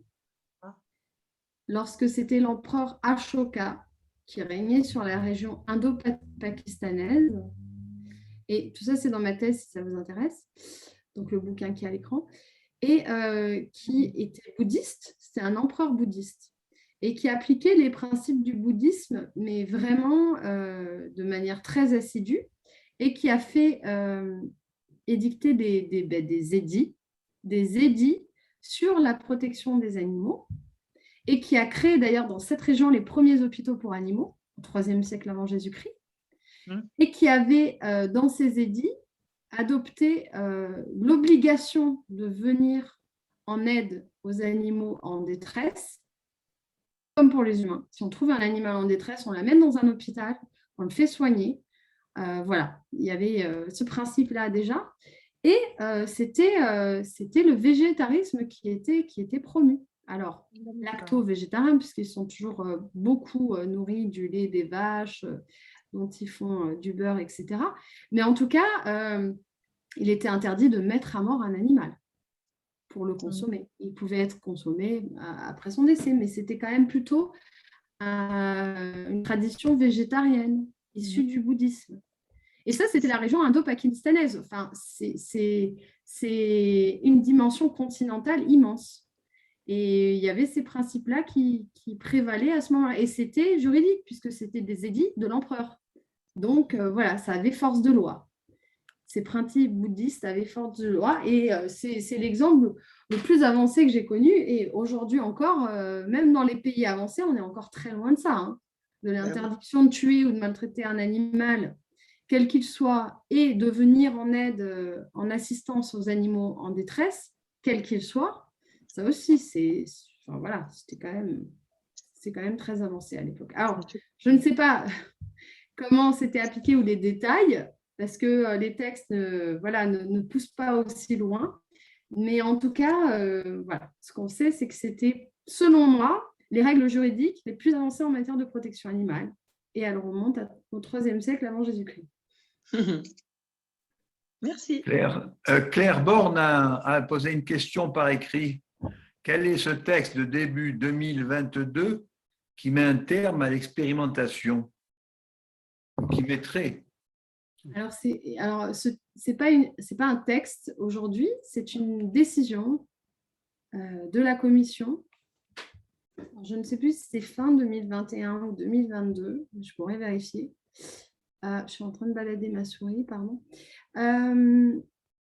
S3: lorsque c'était l'empereur Ashoka qui régnait sur la région indo-pakistanaise. Et tout ça, c'est dans ma thèse, si ça vous intéresse. Donc, le bouquin qui est à l'écran. Et qui était bouddhiste. C'était un empereur bouddhiste. Et qui appliquait les principes du bouddhisme, mais vraiment de manière très assidue. Et qui a fait édicter des édits sur la protection des animaux. Et qui a créé d'ailleurs dans cette région les premiers hôpitaux pour animaux, au IIIe siècle avant Jésus-Christ. Et qui avait, dans ses édits, adopté l'obligation de venir en aide aux animaux en détresse, comme pour les humains. Si on trouve un animal en détresse, on l'amène dans un hôpital, on le fait soigner. Voilà, il y avait ce principe-là déjà. Et c'était le végétarisme qui était promu. Alors, lacto-végétarien, puisqu'ils sont toujours beaucoup nourris du lait des vaches, dont ils font du beurre, etc. Mais en tout cas, il était interdit de mettre à mort un animal pour le consommer. Il pouvait être consommé après son décès, mais c'était quand même plutôt une tradition végétarienne issue du bouddhisme. Et ça, c'était la région indo-pakistanaise. Enfin, c'est une dimension continentale immense. Et il y avait ces principes-là qui prévalaient à ce moment-là. Et c'était juridique, puisque c'était des édits de l'empereur. Donc, voilà, ça avait force de loi. Ces principes bouddhistes avaient force de loi. Et c'est l'exemple le plus avancé que j'ai connu. Et aujourd'hui encore, même dans les pays avancés, on est encore très loin de ça. Hein, de l'interdiction de tuer ou de maltraiter un animal, quel qu'il soit, et de venir en aide, en assistance aux animaux en détresse, quel qu'il soit. Ça aussi, c'est quand même très avancé à l'époque. Alors, je ne sais pas comment c'était appliqué ou les détails, parce que les textes ne poussent pas aussi loin. Mais en tout cas, voilà, ce qu'on sait, c'est que c'était selon moi, les règles juridiques les plus avancées en matière de protection animale. Et elles remontent au IIIe siècle avant Jésus-Christ.
S4: Merci.
S1: Claire Borne a posé une question par écrit. Quel est ce texte de début 2022 qui met un terme à l'expérimentation, qui mettrait?
S3: Alors, c'est pas un texte aujourd'hui, c'est une décision de la commission. Alors, je ne sais plus si c'est fin 2021 ou 2022, je pourrais vérifier. Je suis en train de balader ma souris, pardon.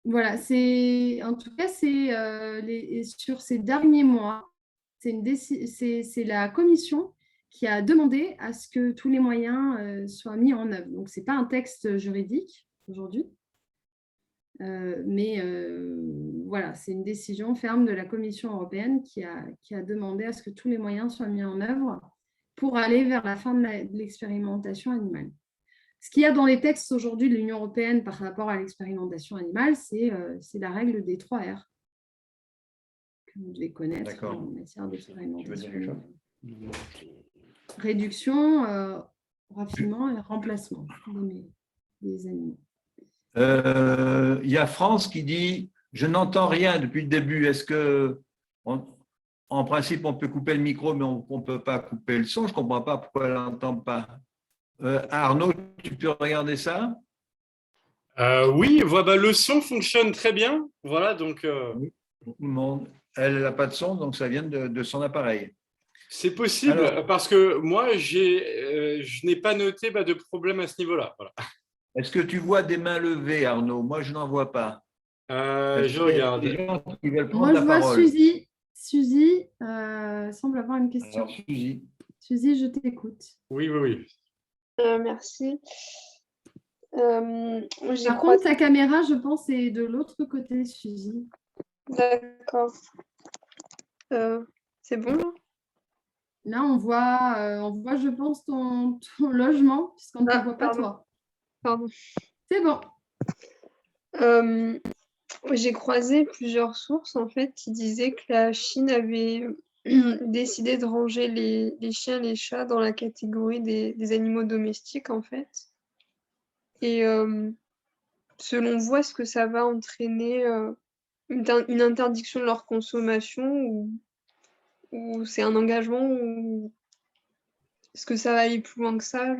S3: Voilà, en tout cas, sur ces derniers mois, c'est la commission qui a demandé à ce que tous les moyens soient mis en œuvre. Donc, ce n'est pas un texte juridique aujourd'hui, mais voilà, c'est une décision ferme de la Commission européenne qui a demandé à ce que tous les moyens soient mis en œuvre pour aller vers la fin de l'expérimentation animale. Ce qu'il y a dans les textes aujourd'hui de l'Union européenne par rapport à l'expérimentation animale, c'est la règle des 3 R que vous devez connaître en matière d'expérimentation. Réduction, raffinement et remplacement des animaux.
S1: Il y a France qui dit « Je n'entends rien depuis le début. Est-ce que, en principe, on peut couper le micro, mais on ne peut pas couper le son? Je ne comprends pas pourquoi elle n'entend pas. » Arnaud, tu peux regarder ça?
S5: Oui, le son fonctionne très bien. Voilà, donc.
S1: Elle n'a pas de son, donc ça vient de son appareil.
S5: C'est possible. Alors, parce que moi, je n'ai pas noté de problème à ce niveau-là. Voilà.
S1: Est-ce que tu vois des mains levées, Arnaud? Moi, je n'en vois pas.
S5: Je regarde.
S3: Moi, je vois Suzy. Suzy semble avoir une question.
S1: Alors, Suzy.
S3: Suzy, je t'écoute.
S5: Oui.
S6: Merci.
S3: Par contre, ta caméra, je pense, est de l'autre côté, Suzy.
S6: D'accord. C'est bon là?
S3: Là, on voit, je pense, ton logement, puisqu'on ne te voit pas toi.
S6: Pardon.
S3: C'est bon.
S6: J'ai croisé plusieurs sources, en fait, qui disaient que la Chine avait décidé de ranger les chiens et les chats dans la catégorie des animaux domestiques, en fait. Et selon vous, est-ce que ça va entraîner une interdiction de leur consommation ou c'est un engagement ou est-ce que ça va aller plus loin que ça?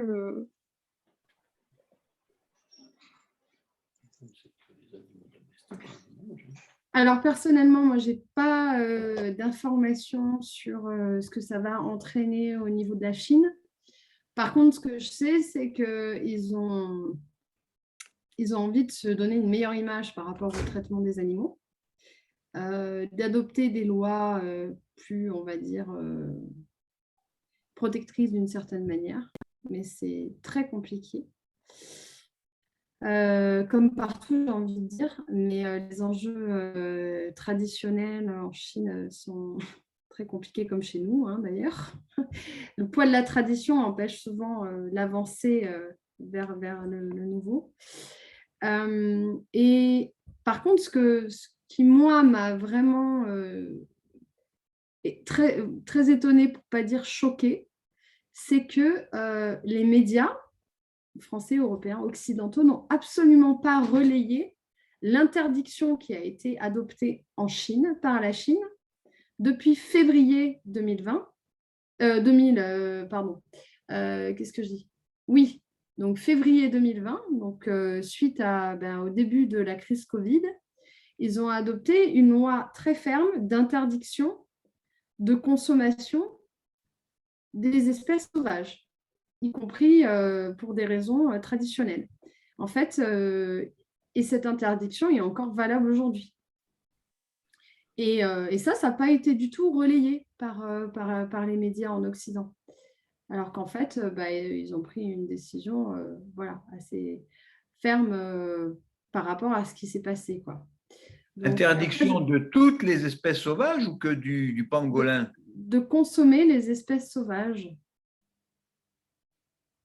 S3: Alors, personnellement, moi, je n'ai pas d'informations sur ce que ça va entraîner au niveau de la Chine. Par contre, ce que je sais, c'est qu'ils ont envie de se donner une meilleure image par rapport au traitement des animaux, d'adopter des lois plus, on va dire, protectrices d'une certaine manière, mais c'est très compliqué. Comme partout, j'ai envie de dire, mais les enjeux traditionnels en Chine sont très compliqués comme chez nous, hein, d'ailleurs. Le poids de la tradition empêche souvent l'avancée vers le nouveau. Et par contre, ce qui, moi, m'a vraiment très, très étonnée, pour ne pas dire choquée, c'est que les médias français, européens, occidentaux n'ont absolument pas relayé l'interdiction qui a été adoptée en Chine, par la Chine, depuis février 2020. Qu'est-ce que je dis? Oui, donc février 2020, donc suite au début de la crise Covid, ils ont adopté une loi très ferme d'interdiction de consommation des espèces sauvages, y compris pour des raisons traditionnelles. En fait, et cette interdiction est encore valable aujourd'hui. Et ça n'a pas été du tout relayé par les médias en Occident. Alors qu'en fait, ils ont pris une décision assez ferme par rapport à ce qui s'est passé, quoi. Donc,
S1: interdiction de toutes les espèces sauvages ou que du pangolin?
S3: De consommer les espèces sauvages.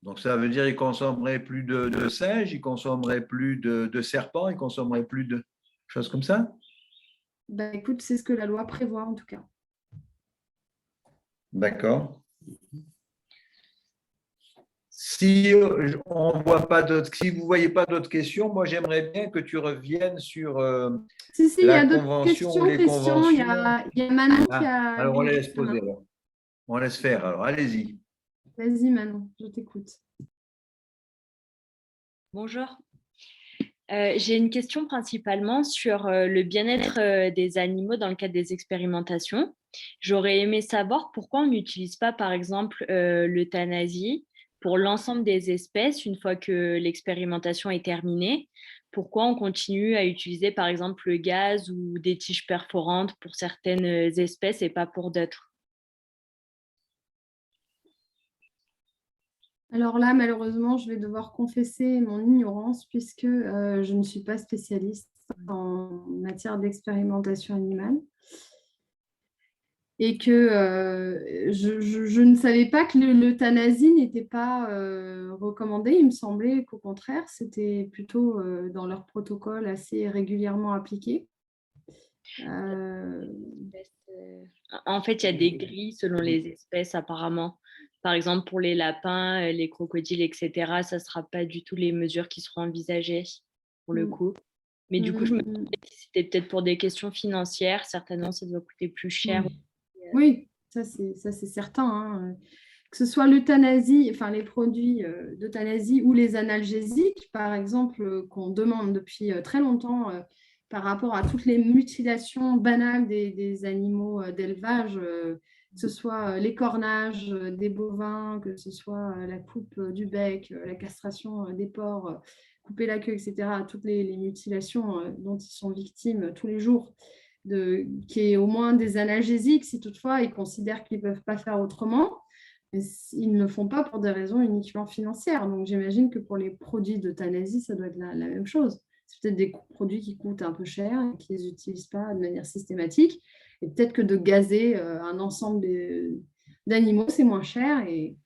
S1: Donc, ça veut dire qu'ils consommeraient plus de singes, ils consommeraient plus de serpents, ils consommeraient plus de choses comme ça?
S3: Écoute, c'est ce que la loi prévoit en tout cas.
S1: D'accord. Si vous ne voyez pas d'autres questions, moi j'aimerais bien que tu reviennes sur
S3: Si, il y
S1: la
S3: a d'autres
S1: convention ou
S3: questions,
S1: les
S3: Christian. Il y a Manon qui
S1: Ah,
S3: a
S1: alors on
S3: levé
S1: laisse
S3: sa main.
S1: poser. Alors. On laisse faire. Alors, allez-y.
S3: Vas-y, Manon, je t'écoute.
S7: Bonjour. J'ai une question principalement sur le bien-être des animaux dans le cadre des expérimentations. J'aurais aimé savoir pourquoi on n'utilise pas, par exemple, l'euthanasie pour l'ensemble des espèces une fois que l'expérimentation est terminée. Pourquoi on continue à utiliser, par exemple, le gaz ou des tiges perforantes pour certaines espèces et pas pour d'autres?
S3: Alors là, malheureusement, je vais devoir confesser mon ignorance puisque je ne suis pas spécialiste en matière d'expérimentation animale et que je ne savais pas que l'euthanasie n'était pas recommandée. Il me semblait qu'au contraire, c'était plutôt dans leur protocole assez régulièrement appliqué.
S7: En fait, il y a des grilles selon les espèces apparemment. Par exemple, pour les lapins, les crocodiles, etc., ça ne sera pas du tout les mesures qui seront envisagées pour le coup. Mais du coup, je me demandais si c'était peut-être pour des questions financières. Certainement, ça doit coûter plus cher.
S3: Oui, ça c'est certain. Hein. Que ce soit l'euthanasie, enfin les produits d'euthanasie ou les analgésiques, par exemple, qu'on demande depuis très longtemps par rapport à toutes les mutilations banales des animaux d'élevage, que ce soit l'écornage des bovins, que ce soit la coupe du bec, la castration des porcs, couper la queue, etc., toutes les mutilations dont ils sont victimes tous les jours, qui est au moins des analgésiques, si toutefois ils considèrent qu'ils ne peuvent pas faire autrement. Mais ils ne le font pas pour des raisons uniquement financières. Donc j'imagine que pour les produits d'euthanasie, ça doit être la même chose. C'est peut-être des produits qui coûtent un peu cher et qui ne les utilisent pas de manière systématique. Et peut-être que de gazer un ensemble d'animaux, c'est moins cher. Et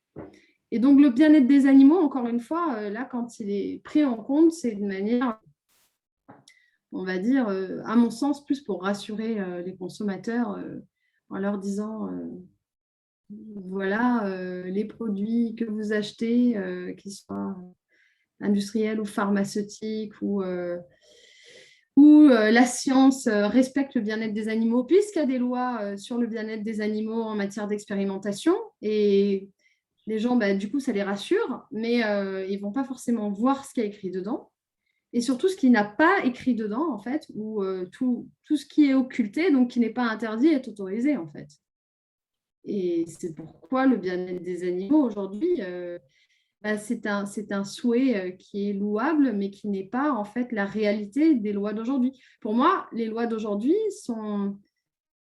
S3: donc, le bien-être des animaux, encore une fois, là, quand il est pris en compte, c'est de manière, on va dire, à mon sens, plus pour rassurer les consommateurs en leur disant, voilà, les produits que vous achetez, qu'ils soient industriels ou pharmaceutiques ou la science respecte le bien-être des animaux, puisqu'il y a des lois sur le bien-être des animaux en matière d'expérimentation. Et les gens, du coup, ça les rassure, mais ils ne vont pas forcément voir ce qu'il y a écrit dedans. Et surtout, ce qui n'a pas écrit dedans, en fait, ou tout ce qui est occulté, donc qui n'est pas interdit, est autorisé, en fait. Et c'est pourquoi le bien-être des animaux, aujourd'hui, c'est un souhait qui est louable, mais qui n'est pas en fait la réalité des lois d'aujourd'hui. Pour moi, les lois d'aujourd'hui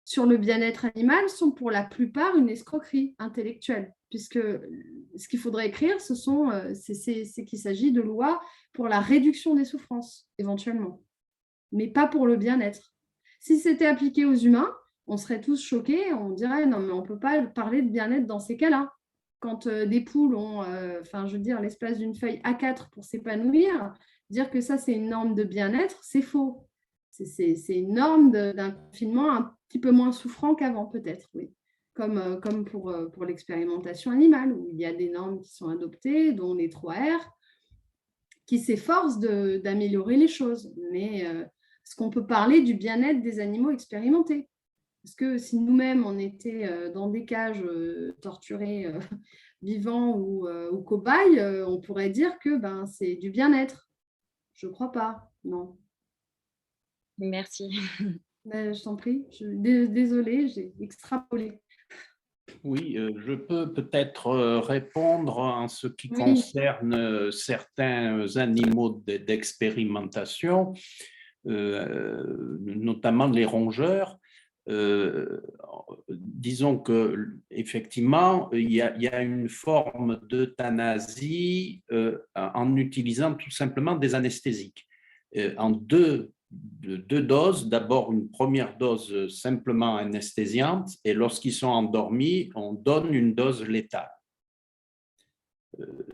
S3: sur le bien-être animal sont pour la plupart une escroquerie intellectuelle, puisque ce qu'il faudrait écrire, c'est qu'il s'agit de lois pour la réduction des souffrances, éventuellement, mais pas pour le bien-être. Si c'était appliqué aux humains, on serait tous choqués, on dirait non, mais on ne peut pas parler de bien-être dans ces cas-là. Quand des poules ont, je veux dire, l'espace d'une feuille A4 pour s'épanouir, dire que ça, c'est une norme de bien-être, c'est faux. C'est une norme d'un confinement un petit peu moins souffrant qu'avant, peut-être, oui. Comme pour l'expérimentation animale, où il y a des normes qui sont adoptées, dont les 3R, qui s'efforcent d'améliorer les choses. Mais est-ce qu'on peut parler du bien-être des animaux expérimentés? Parce que si nous-mêmes, on était dans des cages torturés, vivants ou cobayes, on pourrait dire que c'est du bien-être. Je ne crois pas, non.
S7: Merci.
S3: Je t'en prie, désolée, j'ai extrapolé.
S2: Oui, je peux peut-être répondre en ce qui
S3: Oui.
S2: concerne certains animaux d'expérimentation, notamment les rongeurs. Disons que effectivement, il y a une forme d'euthanasie en utilisant tout simplement des anesthésiques en deux doses. D'abord, une première dose simplement anesthésiante, et lorsqu'ils sont endormis, on donne une dose létale.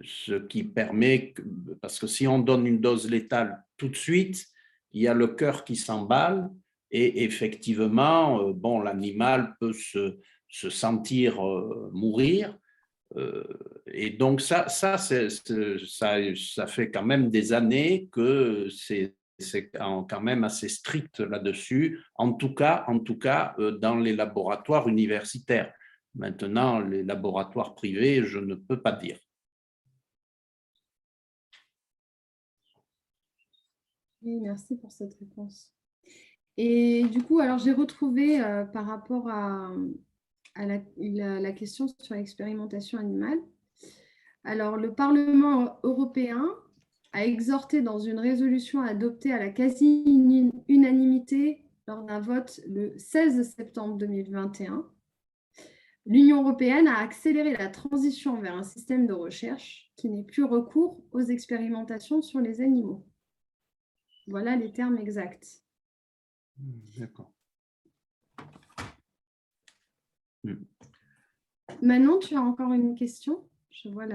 S2: Ce qui permet, parce que si on donne une dose létale tout de suite, il y a le cœur qui s'emballe et effectivement, l'animal peut se sentir mourir. Et donc ça fait quand même des années que c'est quand même assez strict là-dessus, en tout cas dans les laboratoires universitaires. Maintenant, les laboratoires privés, je ne peux pas dire.
S3: Oui, merci pour cette réponse. Et du coup, alors j'ai retrouvé par rapport à la question sur l'expérimentation animale. Alors, le Parlement européen a exhorté dans une résolution adoptée à la quasi-unanimité lors d'un vote le 16 septembre 2021. L'Union européenne a accéléré la transition vers un système de recherche qui n'ait plus recours aux expérimentations sur les animaux. Voilà les termes exacts.
S2: D'accord.
S3: Manon, tu as encore une question? Je vois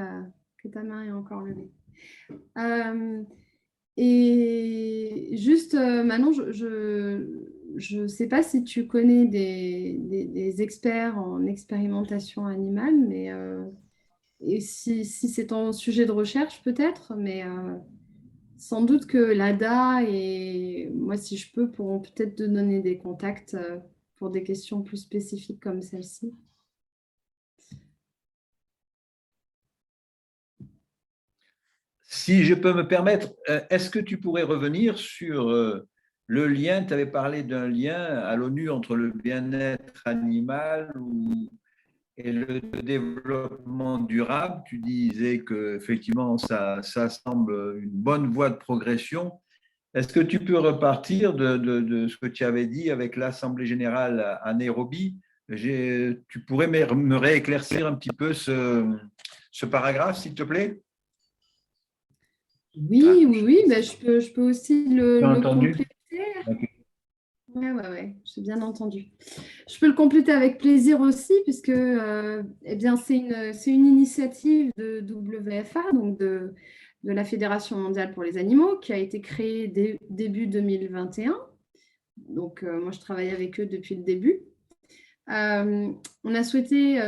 S3: que ta main est encore levée. Et juste, Manon, je ne sais pas si tu connais des experts en expérimentation animale, mais et si c'est ton sujet de recherche peut-être, mais sans doute que l'ADA et moi, si je peux, pourront peut-être te donner des contacts pour des questions plus spécifiques comme celle-ci.
S1: Si je peux me permettre, est-ce que tu pourrais revenir sur le lien, tu avais parlé d'un lien à l'ONU entre le bien-être animal et le développement durable. Tu disais qu'effectivement, ça semble une bonne voie de progression. Est-ce que tu peux repartir de ce que tu avais dit avec l'Assemblée générale à Nairobi? Tu pourrais me rééclaircir un petit peu ce paragraphe, s'il te plaît?
S3: Oui, ben, je peux aussi le compléter.
S1: Okay.
S3: Ouais, j'ai bien entendu. Je peux le compléter avec plaisir aussi, puisque eh bien, c'est une initiative de WFA, donc de la Fédération mondiale pour les animaux, qui a été créée début 2021. Donc, moi, je travaille avec eux depuis le début. On a souhaité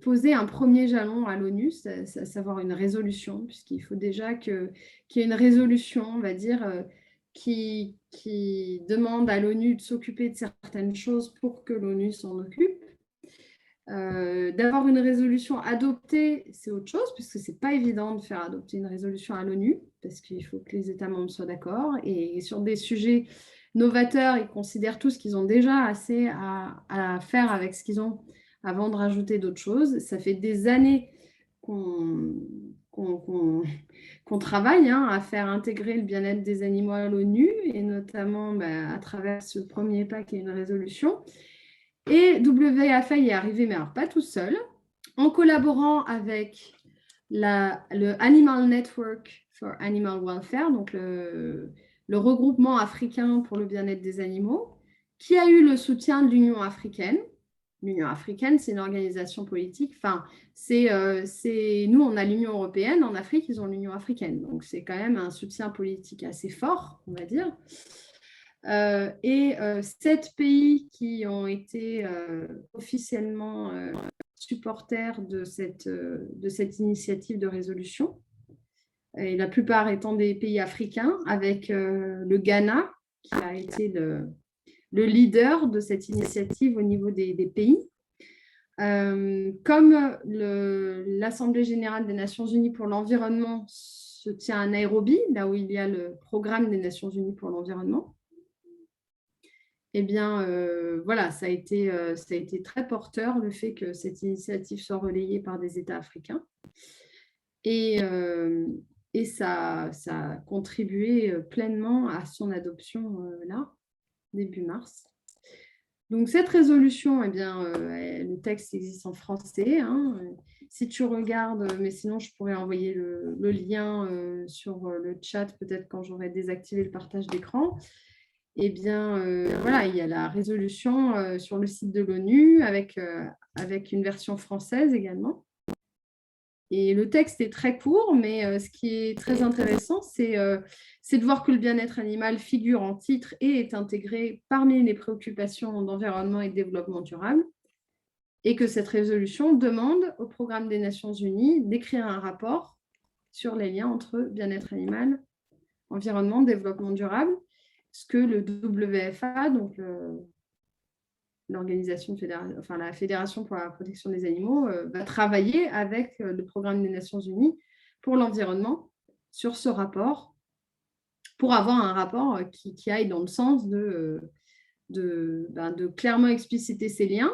S3: poser un premier jalon à l'ONU, à savoir une résolution, puisqu'il faut déjà qu'il y ait une résolution, on va dire, qui demande à l'ONU de s'occuper de certaines choses pour que l'ONU s'en occupe. D'avoir une résolution adoptée, c'est autre chose, puisque ce n'est pas évident de faire adopter une résolution à l'ONU, parce qu'il faut que les États membres soient d'accord. Et sur des sujets novateurs, ils considèrent tous qu'ils ont déjà assez à faire avec ce qu'ils ont avant de rajouter d'autres choses. Ça fait des années qu'on travaille à faire intégrer le bien-être des animaux à l'ONU, et notamment à travers ce premier pas qui est une résolution. Et WFA y est arrivé, mais alors pas tout seul, en collaborant avec le Animal Network for Animal Welfare, donc le regroupement africain pour le bien-être des animaux, qui a eu le soutien de l'Union africaine. L'Union africaine, c'est une organisation politique. Enfin, nous, on a l'Union européenne. En Afrique, ils ont l'Union africaine. Donc, c'est quand même un soutien politique assez fort, on va dire. Et 7 pays qui ont été officiellement supporters de cette initiative de résolution, et la plupart étant des pays africains, avec le Ghana, qui a été le leader de cette initiative au niveau des pays. Comme l'Assemblée générale des Nations unies pour l'environnement se tient à Nairobi, là où il y a le programme des Nations unies pour l'environnement, eh bien, voilà, ça a été très porteur, le fait que cette initiative soit relayée par des États africains. Et ça a contribué pleinement à son adoption là, début mars. Donc, cette résolution, eh bien, le texte existe en français. Si tu regardes, mais sinon, je pourrais envoyer le lien sur le chat, peut-être quand j'aurai désactivé le partage d'écran. Eh bien, voilà, il y a la résolution sur le site de l'ONU avec une version française également. Et le texte est très court, mais ce qui est très intéressant, c'est de voir que le bien-être animal figure en titre et est intégré parmi les préoccupations d'environnement et de développement durable. et que cette résolution demande au Programme des Nations Unies d'écrire un rapport sur les liens entre bien-être animal, environnement, développement durable, ce que le WFA, donc l'organisation, enfin la Fédération pour la protection des animaux, va travailler avec le Programme des Nations Unies pour l'environnement sur ce rapport, pour avoir un rapport qui aille dans le sens de clairement expliciter ces liens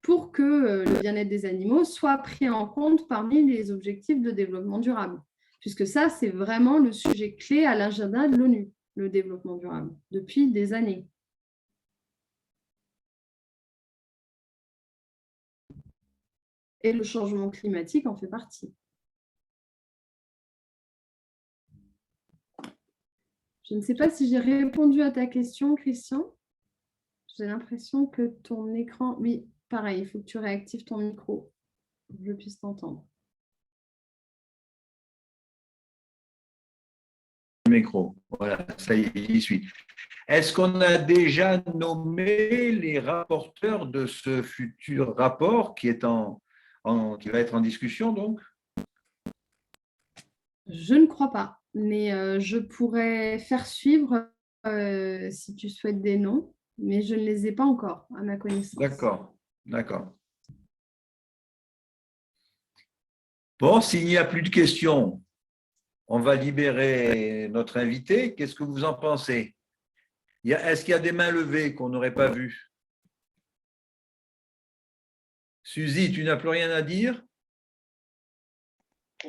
S3: pour que le bien-être des animaux soit pris en compte parmi les objectifs de développement durable. Puisque ça, c'est vraiment le sujet clé à l'agenda de l'ONU, le développement durable, depuis des années. Et le changement climatique en fait partie. Je ne sais pas si j'ai répondu à ta question, Christian. J'ai l'impression que ton écran... Oui, pareil, il faut que tu réactives ton micro pour que je puisse t'entendre.
S1: Micro, voilà, ça y suis. Est-ce qu'on a déjà nommé les rapporteurs de ce futur rapport qui va être en discussion donc?
S3: Je ne crois pas, mais je pourrais faire suivre si tu souhaites des noms, mais je ne les ai pas encore à ma connaissance.
S1: D'accord, d'accord. Bon, s'il n'y a plus de questions, on va libérer notre invité. Qu'est-ce que vous en pensez? Est-ce qu'il y a des mains levées qu'on n'aurait pas vues? Suzy, tu n'as plus rien à dire?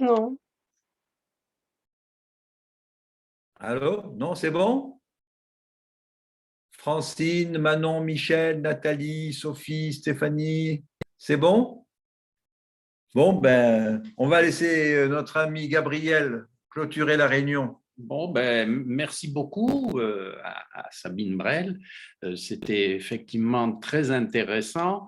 S6: Non.
S1: Allô? Non, c'est bon? Francine, Manon, Michel, Nathalie, Sophie, Stéphanie, c'est bon? Bon, ben, on va laisser notre ami Gabriel clôturer la réunion.
S2: Bon, ben, merci beaucoup à Sabine Brel. C'était effectivement très intéressant.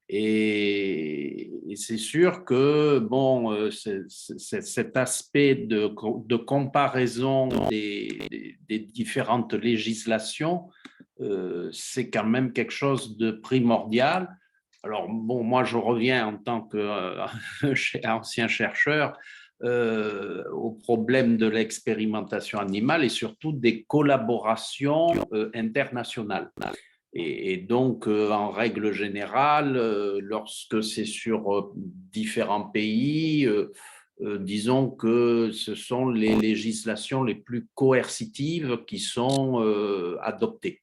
S2: Et c'est sûr que bon, cet aspect de comparaison des différentes législations, c'est quand même quelque chose de primordial. Alors, bon, moi, je reviens en tant qu'ancien chercheur au problème de l'expérimentation animale et surtout des collaborations internationales. Et donc, en règle générale, lorsque c'est sur différents pays, disons que ce sont les législations les plus coercitives qui sont adoptées.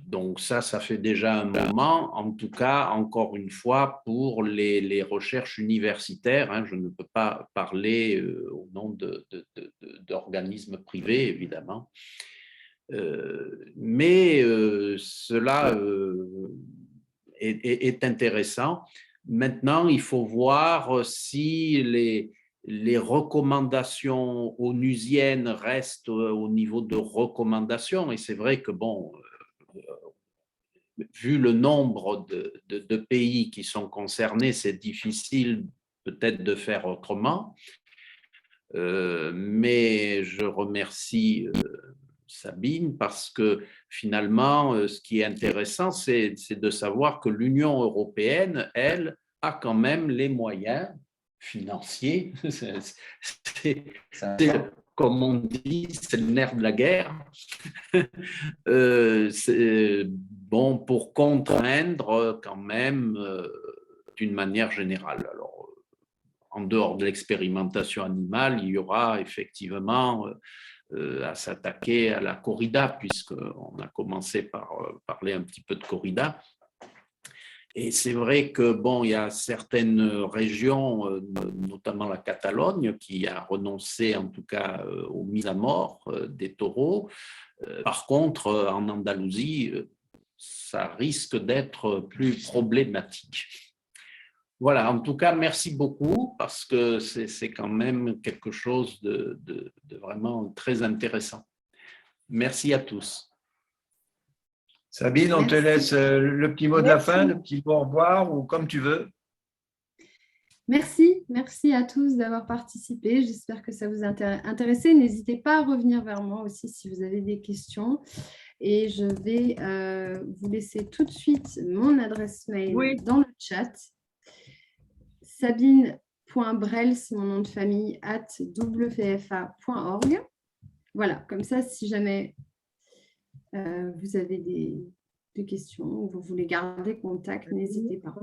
S2: Donc ça fait déjà un moment, en tout cas, encore une fois, pour les recherches universitaires, hein, je ne peux pas parler au nom d'organismes privés, évidemment, mais cela est intéressant. Maintenant, il faut voir si les recommandations onusiennes restent au niveau de recommandations. Et c'est vrai que, bon, vu le nombre de pays qui sont concernés, c'est difficile peut-être de faire autrement. Mais je remercie Sabine parce que finalement, ce qui est intéressant, c'est de savoir que l'Union européenne, elle, a quand même les moyens financiers. Comme on dit, c'est le nerf de la guerre. C'est bon pour contraindre quand même d'une manière générale. Alors, en dehors de l'expérimentation animale, il y aura effectivement à s'attaquer à la corrida, puisqu'on a commencé par parler un petit peu de corrida. Et c'est vrai que bon, il y a certaines régions, notamment la Catalogne, qui a renoncé en tout cas aux mises à mort des taureaux. Par contre, en Andalousie, ça risque d'être plus problématique. Voilà, en tout cas, merci beaucoup parce que c'est quand même quelque chose de vraiment très intéressant. Merci à tous.
S1: Sabine, on te laisse le petit mot de la fin, le petit mot au revoir ou comme tu veux.
S3: Merci à tous d'avoir participé. J'espère que ça vous a intéressé. N'hésitez pas à revenir vers moi aussi si vous avez des questions. Et je vais vous laisser tout de suite mon adresse mail dans le chat. Sabine.brels, mon nom de famille, @wfa.org. Voilà, comme ça, si jamais vous avez des questions ou vous voulez garder contact, n'hésitez pas.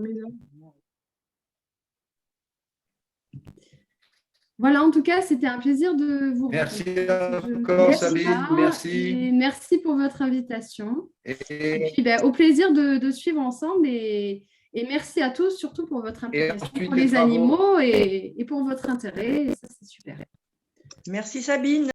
S3: Voilà, en tout cas, c'était un plaisir de vous
S1: rencontrer.
S3: Merci
S1: encore, Sabine. Merci.
S3: Et merci pour votre invitation. Et puis, au plaisir de suivre ensemble. Et merci à tous, surtout pour votre implication pour les animaux et pour votre intérêt. Et ça, c'est super.
S4: Merci, Sabine.